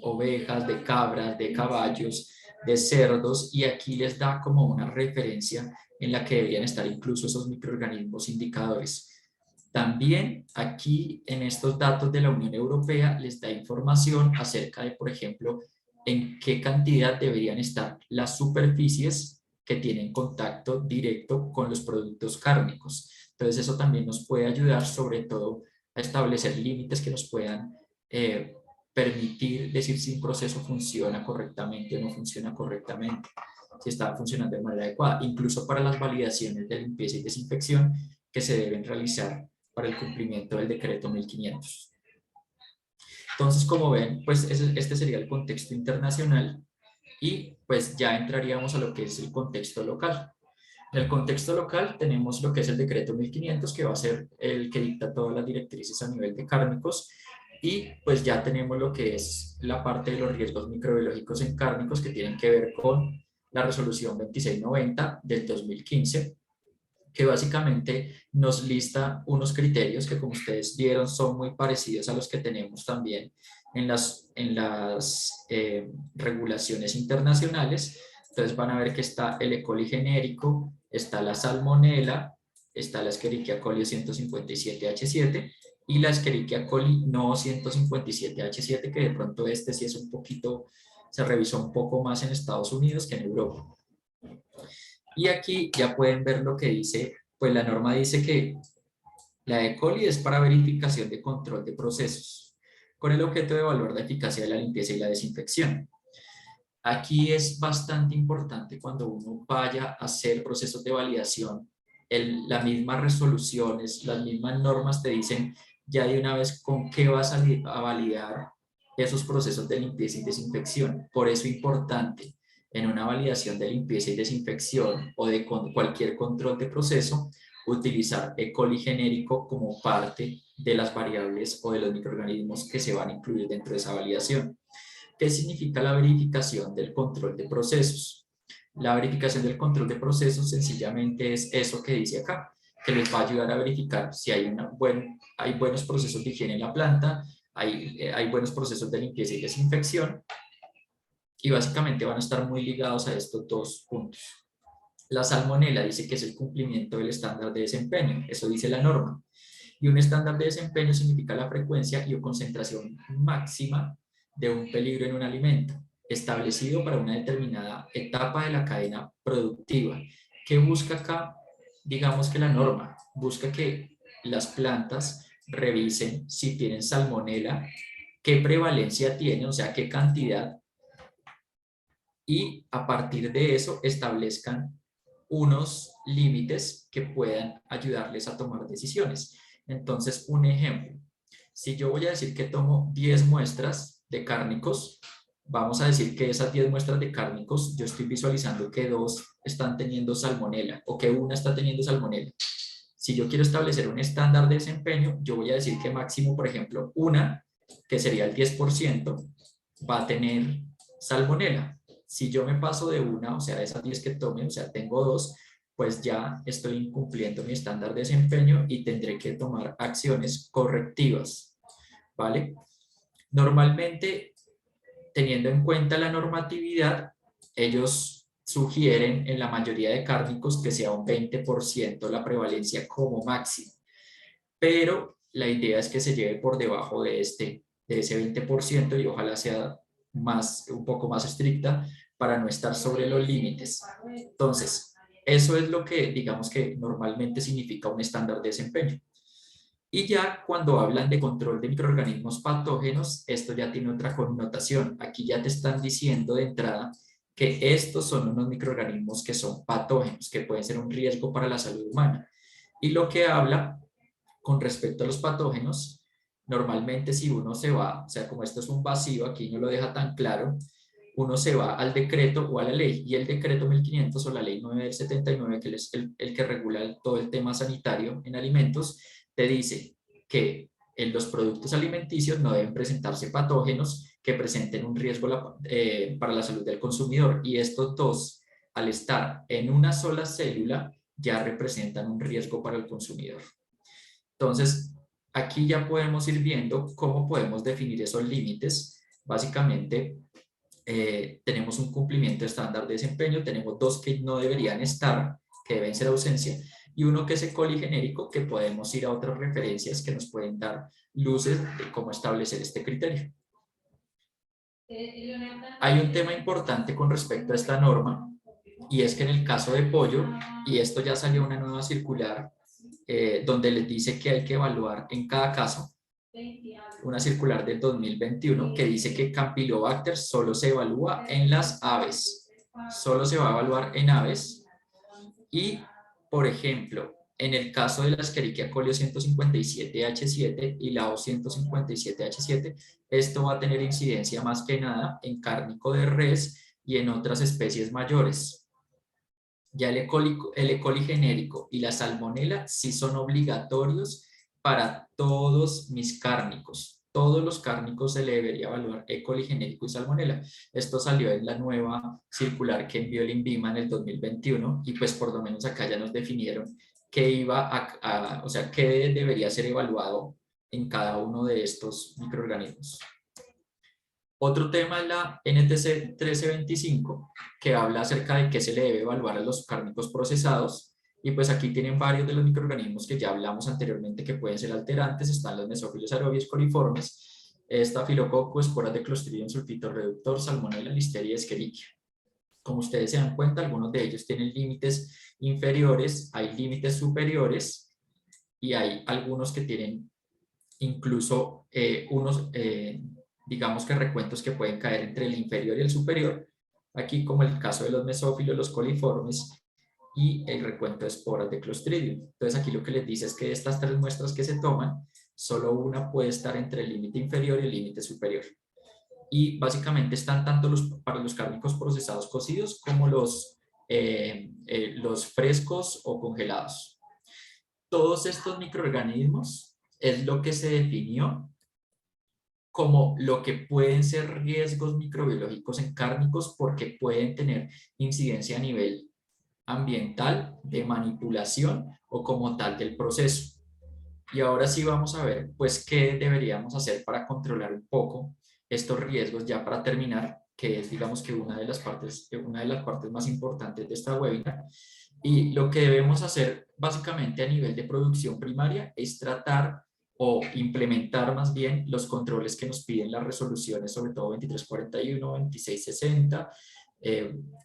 ovejas, de cabras, de caballos, de cerdos, y aquí les da como una referencia en la que deberían estar incluso esos microorganismos indicadores. También aquí en estos datos de la Unión Europea les da información acerca de, por ejemplo, en qué cantidad deberían estar las superficies que tienen contacto directo con los productos cárnicos. Entonces eso también nos puede ayudar sobre todo a establecer límites que nos puedan permitir decir si un proceso funciona correctamente o no funciona correctamente, si está funcionando de manera adecuada, incluso para las validaciones de limpieza y desinfección que se deben realizar para el cumplimiento del decreto 1500. Entonces, como ven, pues este sería el contexto internacional, y pues ya entraríamos a lo que es el contexto local. En el contexto local tenemos lo que es el decreto 1500, que va a ser el que dicta todas las directrices a nivel de cárnicos, y pues ya tenemos lo que es la parte de los riesgos microbiológicos en cárnicos, que tienen que ver con la resolución 2690 del 2015, que básicamente nos lista unos criterios que, como ustedes vieron, son muy parecidos a los que tenemos también en las regulaciones internacionales. Entonces van a ver que está el E. coli genérico, está la salmonella, está la Escherichia coli 157H7 y la Escherichia coli no 157H7, que de pronto este sí es un poquito, se revisó un poco más en Estados Unidos que en Europa. Y aquí ya pueden ver lo que dice, pues la norma dice que la E. coli es para verificación de control de procesos, con el objeto de evaluar la eficacia de la limpieza y la desinfección. Aquí es bastante importante cuando uno vaya a hacer procesos de validación, las mismas resoluciones, las mismas normas te dicen ya de una vez con qué vas a validar esos procesos de limpieza y desinfección. Por eso es importante en una validación de limpieza y desinfección o de cualquier control de proceso, utilizar E. coli genérico como parte de las variables o de los microorganismos que se van a incluir dentro de esa validación. ¿Qué significa la verificación del control de procesos? La verificación del control de procesos sencillamente es eso que dice acá, que les va a ayudar a verificar si hay, hay buenos procesos de higiene en la planta, hay buenos procesos de limpieza y desinfección, y básicamente van a estar muy ligados a estos dos puntos. La salmonela dice que es el cumplimiento del estándar de desempeño, eso dice la norma. Y un estándar de desempeño significa la frecuencia y o concentración máxima de un peligro en un alimento, establecido para una determinada etapa de la cadena productiva. ¿Qué busca acá? Digamos que la norma busca que las plantas revisen si tienen salmonela, qué prevalencia tiene, o sea, qué cantidad, y a partir de eso establezcan unos límites que puedan ayudarles a tomar decisiones. Entonces, un ejemplo, si yo voy a decir que tomo 10 muestras de cárnicos, vamos a decir que esas 10 muestras de cárnicos, yo estoy visualizando que 2 están teniendo salmonela o que una está teniendo salmonela. Si yo quiero establecer un estándar de desempeño, yo voy a decir que máximo, por ejemplo, una, que sería el 10%, va a tener salmonela. Si yo me paso de una, o sea, de esas 10 que tome, o sea, tengo 2, pues ya estoy incumpliendo mi estándar de desempeño y tendré que tomar acciones correctivas, ¿vale? Normalmente, teniendo en cuenta la normatividad, ellos sugieren en la mayoría de cárnicos que sea un 20% la prevalencia como máximo, pero la idea es que se lleve por debajo de ese 20% y ojalá sea un poco más estricta para no estar sobre los límites. Entonces, eso es lo que digamos que normalmente significa un estándar de desempeño. Y ya cuando hablan de control de microorganismos patógenos, esto ya tiene otra connotación. Aquí ya te están diciendo de entrada que estos son unos microorganismos que son patógenos, que pueden ser un riesgo para la salud humana. Y lo que habla con respecto a los patógenos, normalmente si uno se va, o sea, como esto es un vacío, aquí no lo deja tan claro, uno se va al decreto o a la ley, y el decreto 1500 o la ley 9 del 79, que es el que regula todo el tema sanitario en alimentos, te dice que en los productos alimenticios no deben presentarse patógenos que presenten un riesgo para la salud del consumidor, y estos dos, al estar en una sola célula, ya representan un riesgo para el consumidor. Entonces, aquí ya podemos ir viendo cómo podemos definir esos límites. Básicamente, tenemos un cumplimiento estándar de desempeño, tenemos 2 que no deberían estar, que deben ser ausencia, y uno que es E. coli genérico, que podemos ir a otras referencias que nos pueden dar luces de cómo establecer este criterio. Hay un tema importante con respecto a esta norma, y es que en el caso de pollo, y esto ya salió una nueva circular, donde les dice que hay que evaluar en cada caso, una circular del 2021 que dice que Campylobacter solo se evalúa en las aves, solo se va a evaluar en aves, y por ejemplo, en el caso de la Escherichia coli 157H7 y la O157H7, esto va a tener incidencia más que nada en cárnico de res y en otras especies mayores. Ya el E. coli genérico y la salmonela sí son obligatorios para todos mis cárnicos. Todos los cárnicos se le debería evaluar E. coli genérico y salmonela. Esto salió en la nueva circular que envió el INVIMA en el 2021, y pues por lo menos acá ya nos definieron qué o sea, qué debería ser evaluado en cada uno de estos microorganismos. Otro tema es la NTC 1325, que habla acerca de qué se le debe evaluar a los cárnicos procesados, y pues aquí tienen varios de los microorganismos que ya hablamos anteriormente que pueden ser alterantes. Están los mesófilos aerobios coliformes, estafilococo, esporas de Clostridium sulfito reductor, salmonella, listeria y escherichia. Como ustedes se dan cuenta, algunos de ellos tienen límites inferiores, hay límites superiores, y hay algunos que tienen incluso digamos que recuentos que pueden caer entre el inferior y el superior, aquí como el caso de los mesófilos, los coliformes y el recuento de esporas de Clostridium. Entonces aquí lo que les dice es que de estas 3 muestras que se toman, solo una puede estar entre el límite inferior y el límite superior. y básicamente están tanto para los cárnicos procesados cocidos como los frescos o congelados. Todos estos microorganismos es lo que se definió como lo que pueden ser riesgos microbiológicos en cárnicos porque pueden tener incidencia a nivel ambiental, de manipulación o como tal del proceso. Y ahora sí vamos a ver, pues, qué deberíamos hacer para controlar un poco estos riesgos, ya para terminar, que es, digamos, que una de las partes más importantes de esta webinar. Y lo que debemos hacer básicamente a nivel de producción primaria es tratar o implementar más bien los controles que nos piden las resoluciones, sobre todo 2341, 2660,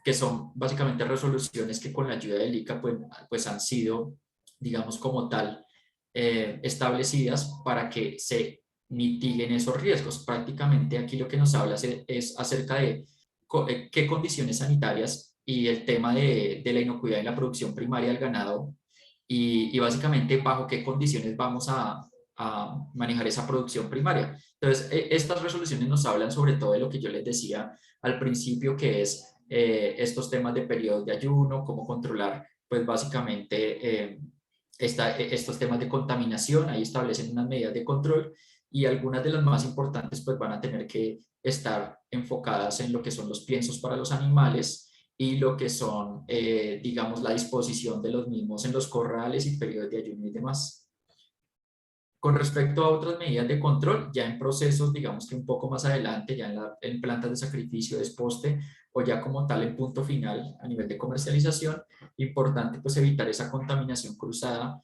que son básicamente resoluciones que con la ayuda del ICA pues han sido, digamos, como tal, establecidas para que se mitiguen esos riesgos. Prácticamente aquí lo que nos habla es acerca de qué condiciones sanitarias y el tema de la inocuidad en la producción primaria del ganado y básicamente bajo qué condiciones vamos a manejar esa producción primaria. Entonces, estas resoluciones nos hablan sobre todo de lo que yo les decía al principio, que es estos temas de periodos de ayuno, cómo controlar, pues básicamente estos temas de contaminación, ahí establecen unas medidas de control y algunas de las más importantes pues van a tener que estar enfocadas en lo que son los piensos para los animales y lo que son, digamos, la disposición de los mismos en los corrales y periodos de ayuno y demás. Con respecto a otras medidas de control, ya en procesos, digamos que un poco más adelante, ya en plantas de sacrificio, de exposte o ya como tal en punto final a nivel de comercialización, importante pues evitar esa contaminación cruzada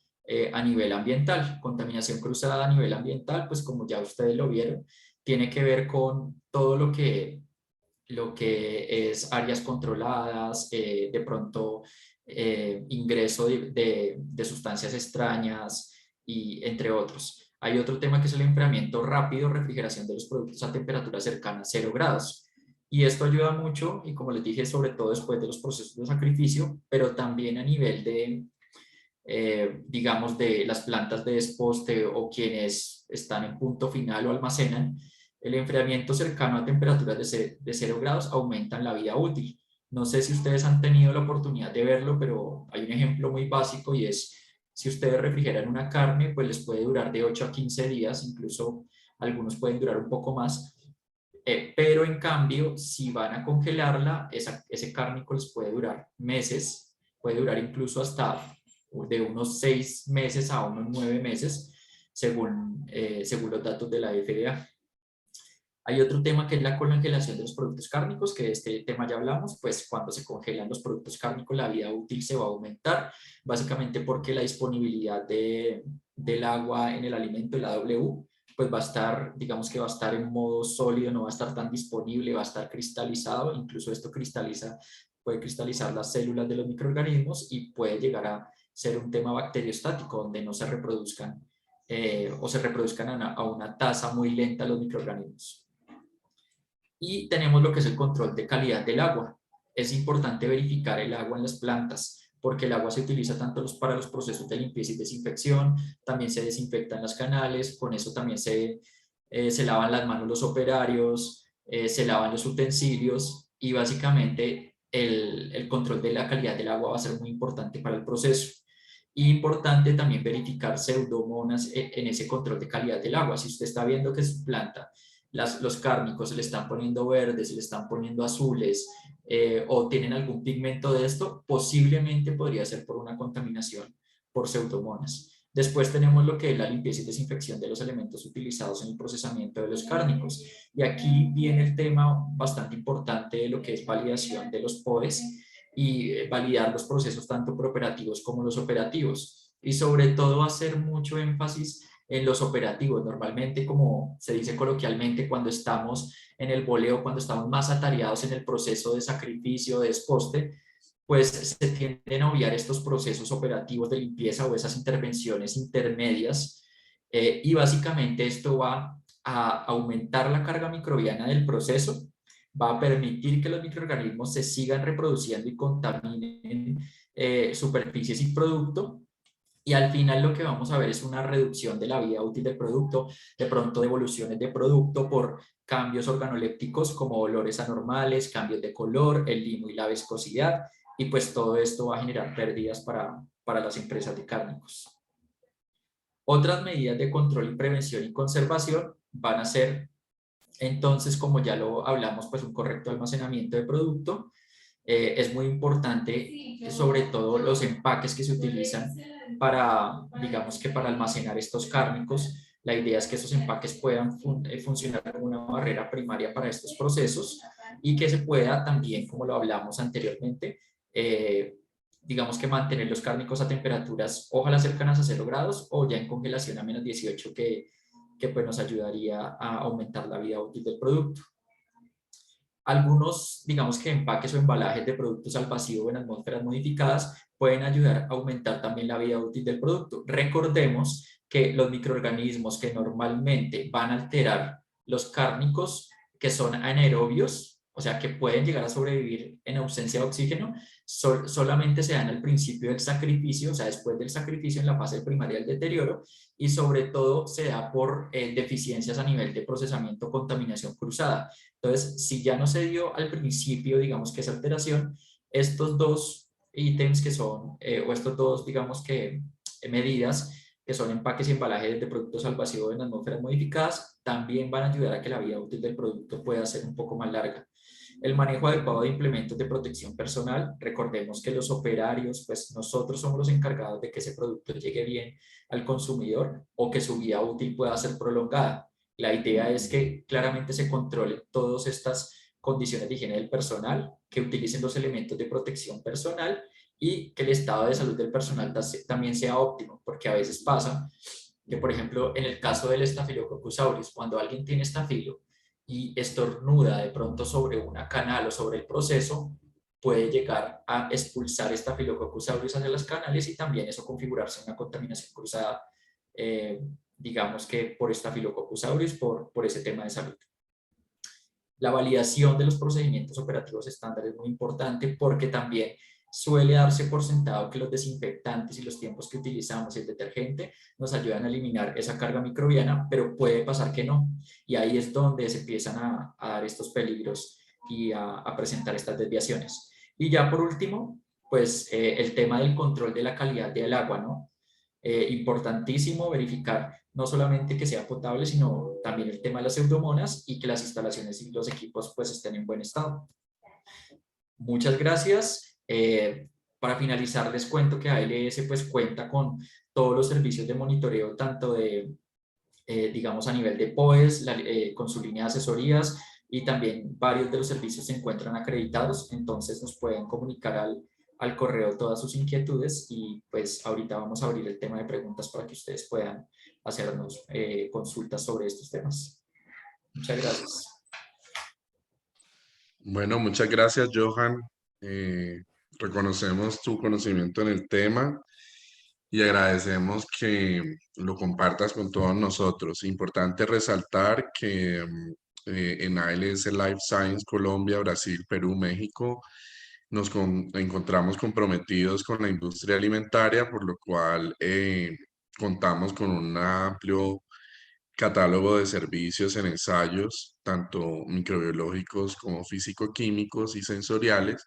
a nivel ambiental. Contaminación cruzada a nivel ambiental, pues como ya ustedes lo vieron, tiene que ver con todo lo que es áreas controladas, de pronto ingreso de sustancias extrañas y entre otros. Hay otro tema que es el enfriamiento rápido, refrigeración de los productos a temperaturas cercanas a 0 grados. Y esto ayuda mucho, y como les dije, sobre todo después de los procesos de sacrificio, pero también a nivel de, digamos, de las plantas de desposte o quienes están en punto final o almacenan, el enfriamiento cercano a temperaturas de 0 grados aumentan la vida útil. No sé si ustedes han tenido la oportunidad de verlo, pero hay un ejemplo muy básico y es, si ustedes refrigeran una carne, pues les puede durar de 8 a 15 días, incluso algunos pueden durar un poco más, pero en cambio, si van a congelarla, ese cárnico les puede durar meses, puede durar incluso hasta de unos 6 meses a unos 9 meses, según los datos de la FDA. Hay otro tema que es la congelación de los productos cárnicos, que de este tema ya hablamos, pues cuando se congelan los productos cárnicos la vida útil se va a aumentar, básicamente porque la disponibilidad del agua en el alimento, el AW, pues va a estar, digamos que va a estar en modo sólido, no va a estar tan disponible, va a estar cristalizado, incluso esto puede cristalizar las células de los microorganismos y puede llegar a ser un tema bacteriostático, donde no se reproduzcan o se reproduzcan a una tasa muy lenta los microorganismos. Y tenemos lo que es el control de calidad del agua. Es importante verificar el agua en las plantas porque el agua se utiliza tanto para los procesos de limpieza y desinfección, también se desinfectan los canales, con eso también se lavan las manos los operarios, se lavan los utensilios y básicamente el control de la calidad del agua va a ser muy importante para el proceso. Y importante también verificar pseudomonas en ese control de calidad del agua. Si usted está viendo que su planta los cárnicos se le están poniendo verdes, se le están poniendo azules o tienen algún pigmento de esto, posiblemente podría ser por una contaminación por pseudomonas. Después tenemos lo que es la limpieza y desinfección de los elementos utilizados en el procesamiento de los cárnicos. Y aquí viene el tema bastante importante de lo que es validación de los POEs y validar los procesos tanto preoperativos como los operativos. Y sobre todo hacer mucho énfasis en los operativos. Normalmente, como se dice coloquialmente, cuando estamos en el boleo, cuando estamos más atareados en el proceso de sacrificio, de desposte, pues se tienden a obviar estos procesos operativos de limpieza o esas intervenciones intermedias y básicamente esto va a aumentar la carga microbiana del proceso, va a permitir que los microorganismos se sigan reproduciendo y contaminen superficies y producto Y al final lo que vamos a ver es una reducción de la vida útil del producto, de pronto devoluciones de producto por cambios organolépticos como olores anormales, cambios de color, el limo y la viscosidad, y pues todo esto va a generar pérdidas para las empresas de cárnicos. Otras medidas de control y prevención y conservación van a ser, entonces, como ya lo hablamos, pues un correcto almacenamiento de producto. Es muy importante, sobre todo los empaques que se utilizan para, digamos que para almacenar estos cárnicos. La idea es que esos empaques puedan funcionar como una barrera primaria para estos procesos y que se pueda también, como lo hablamos anteriormente, digamos que mantener los cárnicos a temperaturas ojalá cercanas a 0 grados o ya en congelación a -18 que pues nos ayudaría a aumentar la vida útil del producto. Algunos, digamos que empaques o embalajes de productos al vacío en atmósferas modificadas pueden ayudar a aumentar también la vida útil del producto. Recordemos que los microorganismos que normalmente van a alterar los cárnicos, que son anaerobios, o sea, que pueden llegar a sobrevivir en ausencia de oxígeno, solamente se dan al principio del sacrificio, o sea, después del sacrificio en la fase primaria del deterioro, y sobre todo se da por deficiencias a nivel de procesamiento o contaminación cruzada. Entonces, si ya no se dio al principio, digamos que esa alteración, estos dos ítems que son, o estos dos, digamos que medidas, que son empaques y embalajes de productos al vacío en atmósferas modificadas, también van a ayudar a que la vida útil del producto pueda ser un poco más larga. El manejo adecuado de implementos de protección personal. Recordemos que los operarios, pues nosotros somos los encargados de que ese producto llegue bien al consumidor o que su vida útil pueda ser prolongada. La idea es que claramente se controlen todas estas condiciones de higiene del personal, que utilicen los elementos de protección personal y que el estado de salud del personal también sea óptimo, porque a veces pasa que, por ejemplo, en el caso del Staphylococcus aureus, cuando alguien tiene estafilo y estornuda de pronto sobre una canal o sobre el proceso, puede llegar a expulsar Staphylococcus aureus hacia las canales y también eso configurarse una contaminación cruzada, digamos que por Staphylococcus aureus, por ese tema de salud. La validación de los procedimientos operativos estándar es muy importante porque también suele darse por sentado que los desinfectantes y los tiempos que utilizamos y el detergente nos ayudan a eliminar esa carga microbiana, pero puede pasar que no. Y ahí es donde se empiezan a dar estos peligros y a presentar estas desviaciones. Y ya por último, pues el tema del control de la calidad del agua, ¿no? Importantísimo verificar no solamente que sea potable, sino también el tema de las pseudomonas y que las instalaciones y los equipos pues estén en buen estado. Muchas gracias. Para finalizar, les cuento que ALS pues cuenta con todos los servicios de monitoreo, tanto de, digamos, a nivel de POES, con su línea de asesorías, y también varios de los servicios se encuentran acreditados, entonces nos pueden comunicar al correo todas sus inquietudes y pues ahorita vamos a abrir el tema de preguntas para que ustedes puedan hacernos consultas sobre estos temas. Muchas gracias. Bueno, muchas gracias, Johan. Eh, Reconocemos tu conocimiento en el tema y agradecemos que lo compartas con todos nosotros. Importante resaltar que en ALS Life Science Colombia, Brasil, Perú, México, encontramos comprometidos con la industria alimentaria, por lo cual contamos con un amplio catálogo de servicios en ensayos, tanto microbiológicos como físico-químicos y sensoriales,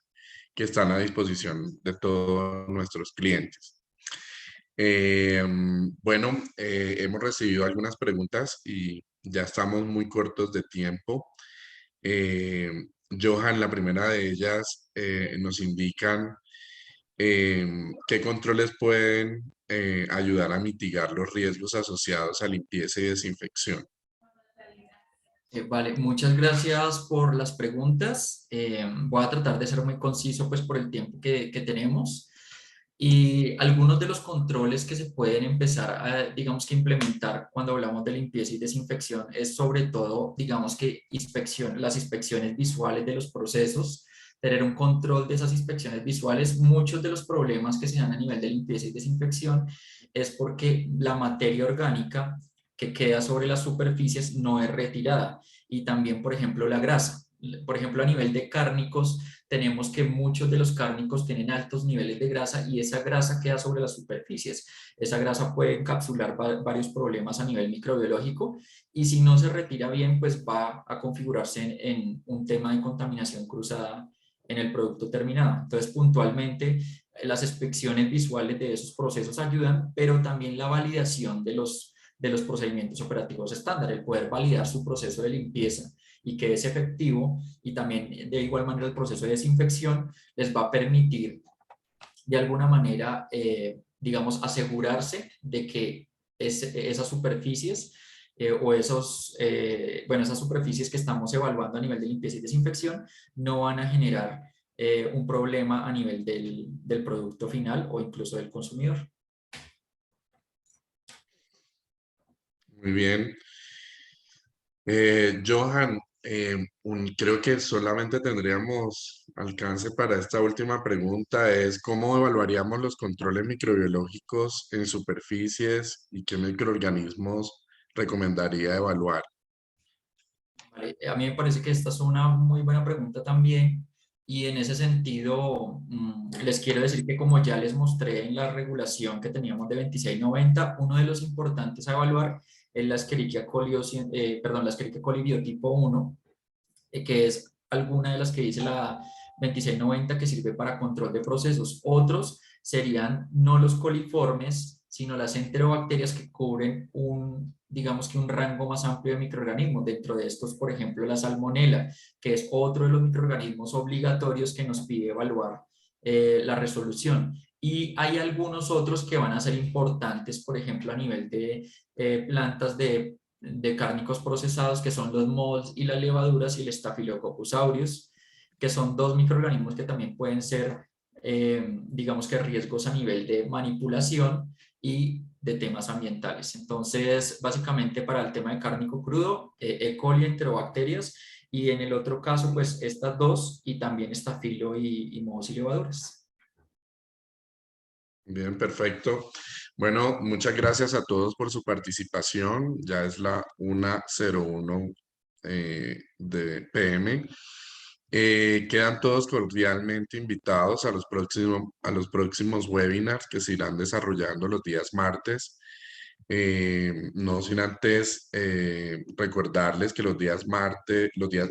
que están a disposición de todos nuestros clientes. Bueno, hemos recibido algunas preguntas y ya estamos muy cortos de tiempo. Eh, Johan, la primera de ellas nos indican qué controles pueden ayudar a mitigar los riesgos asociados a limpieza y desinfección. Vale, muchas gracias por las preguntas. Voy a tratar de ser muy conciso pues por el tiempo que tenemos. Y algunos de los controles que se pueden empezar a, digamos que implementar cuando hablamos de limpieza y desinfección es sobre todo, digamos que las inspecciones visuales de los procesos, tener un control de esas inspecciones visuales. Muchos de los problemas que se dan a nivel de limpieza y desinfección es porque la materia orgánica que queda sobre las superficies no es retirada y también, por ejemplo, la grasa. por ejemplo, a nivel de cárnicos, tenemos que muchos de los cárnicos tienen altos niveles de grasa y esa grasa queda sobre las superficies. Esa grasa puede encapsular varios problemas a nivel microbiológico y si no se retira bien, pues va a configurarse en un tema de contaminación cruzada en el producto terminado. Entonces, puntualmente, las inspecciones visuales de esos procesos ayudan, pero también la validación de los procedimientos operativos estándar, el poder validar su proceso de limpieza y que es efectivo, y también de igual manera el proceso de desinfección les va a permitir de alguna manera, digamos, asegurarse de que esas superficies o bueno, esas superficies que estamos evaluando a nivel de limpieza y desinfección no van a generar un problema a nivel del producto final o incluso del consumidor. Muy bien. Johan, creo que solamente tendríamos alcance para esta última pregunta, es ¿cómo evaluaríamos los controles microbiológicos en superficies y qué microorganismos recomendaría evaluar? Vale, a mí me parece que esta es una muy buena pregunta también y en ese sentido les quiero decir que como ya les mostré en la regulación que teníamos de 2690, uno de los importantes a evaluar es la Escherichia coli, perdón, la Escherichia coli biotipo 1, que es alguna de las que dice la 2690 que sirve para control de procesos. Otros serían no los coliformes, sino las enterobacterias que cubren digamos que un rango más amplio de microorganismos. Dentro de estos, por ejemplo, la salmonela, que es otro de los microorganismos obligatorios que nos pide evaluar la resolución. Y hay algunos otros que van a ser importantes, por ejemplo, a nivel de plantas de cárnicos procesados, que son los molds y las levaduras y el Staphylococcus aureus, que son dos microorganismos que también pueden ser, digamos que riesgos a nivel de manipulación y de temas ambientales. Entonces, básicamente para el tema de cárnico crudo, E. coli, enterobacterias, y en el otro caso, pues estas dos, y también estafilo y mohos y levaduras. Bien, perfecto. Bueno, muchas gracias a todos por su participación. Ya es la 1:01 de PM. Quedan todos cordialmente invitados a los próximos webinars que se irán desarrollando los días martes. No sin antes recordarles que los días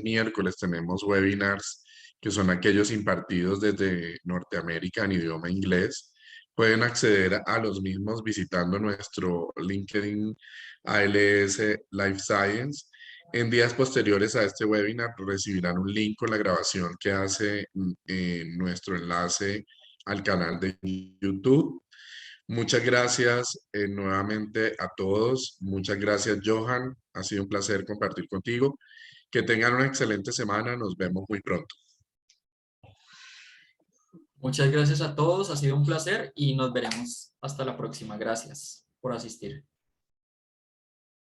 miércoles tenemos webinars que son aquellos impartidos desde Norteamérica en idioma inglés. Pueden acceder a los mismos visitando nuestro LinkedIn ALS Life Science. En días posteriores a este webinar recibirán un link con la grabación que hace nuestro enlace al canal de YouTube. Muchas gracias nuevamente a todos. Muchas gracias, Johan. Ha sido un placer compartir contigo. Que tengan una excelente semana. Nos vemos muy pronto. Muchas gracias a todos, ha sido un placer y nos veremos hasta la próxima. Gracias por asistir.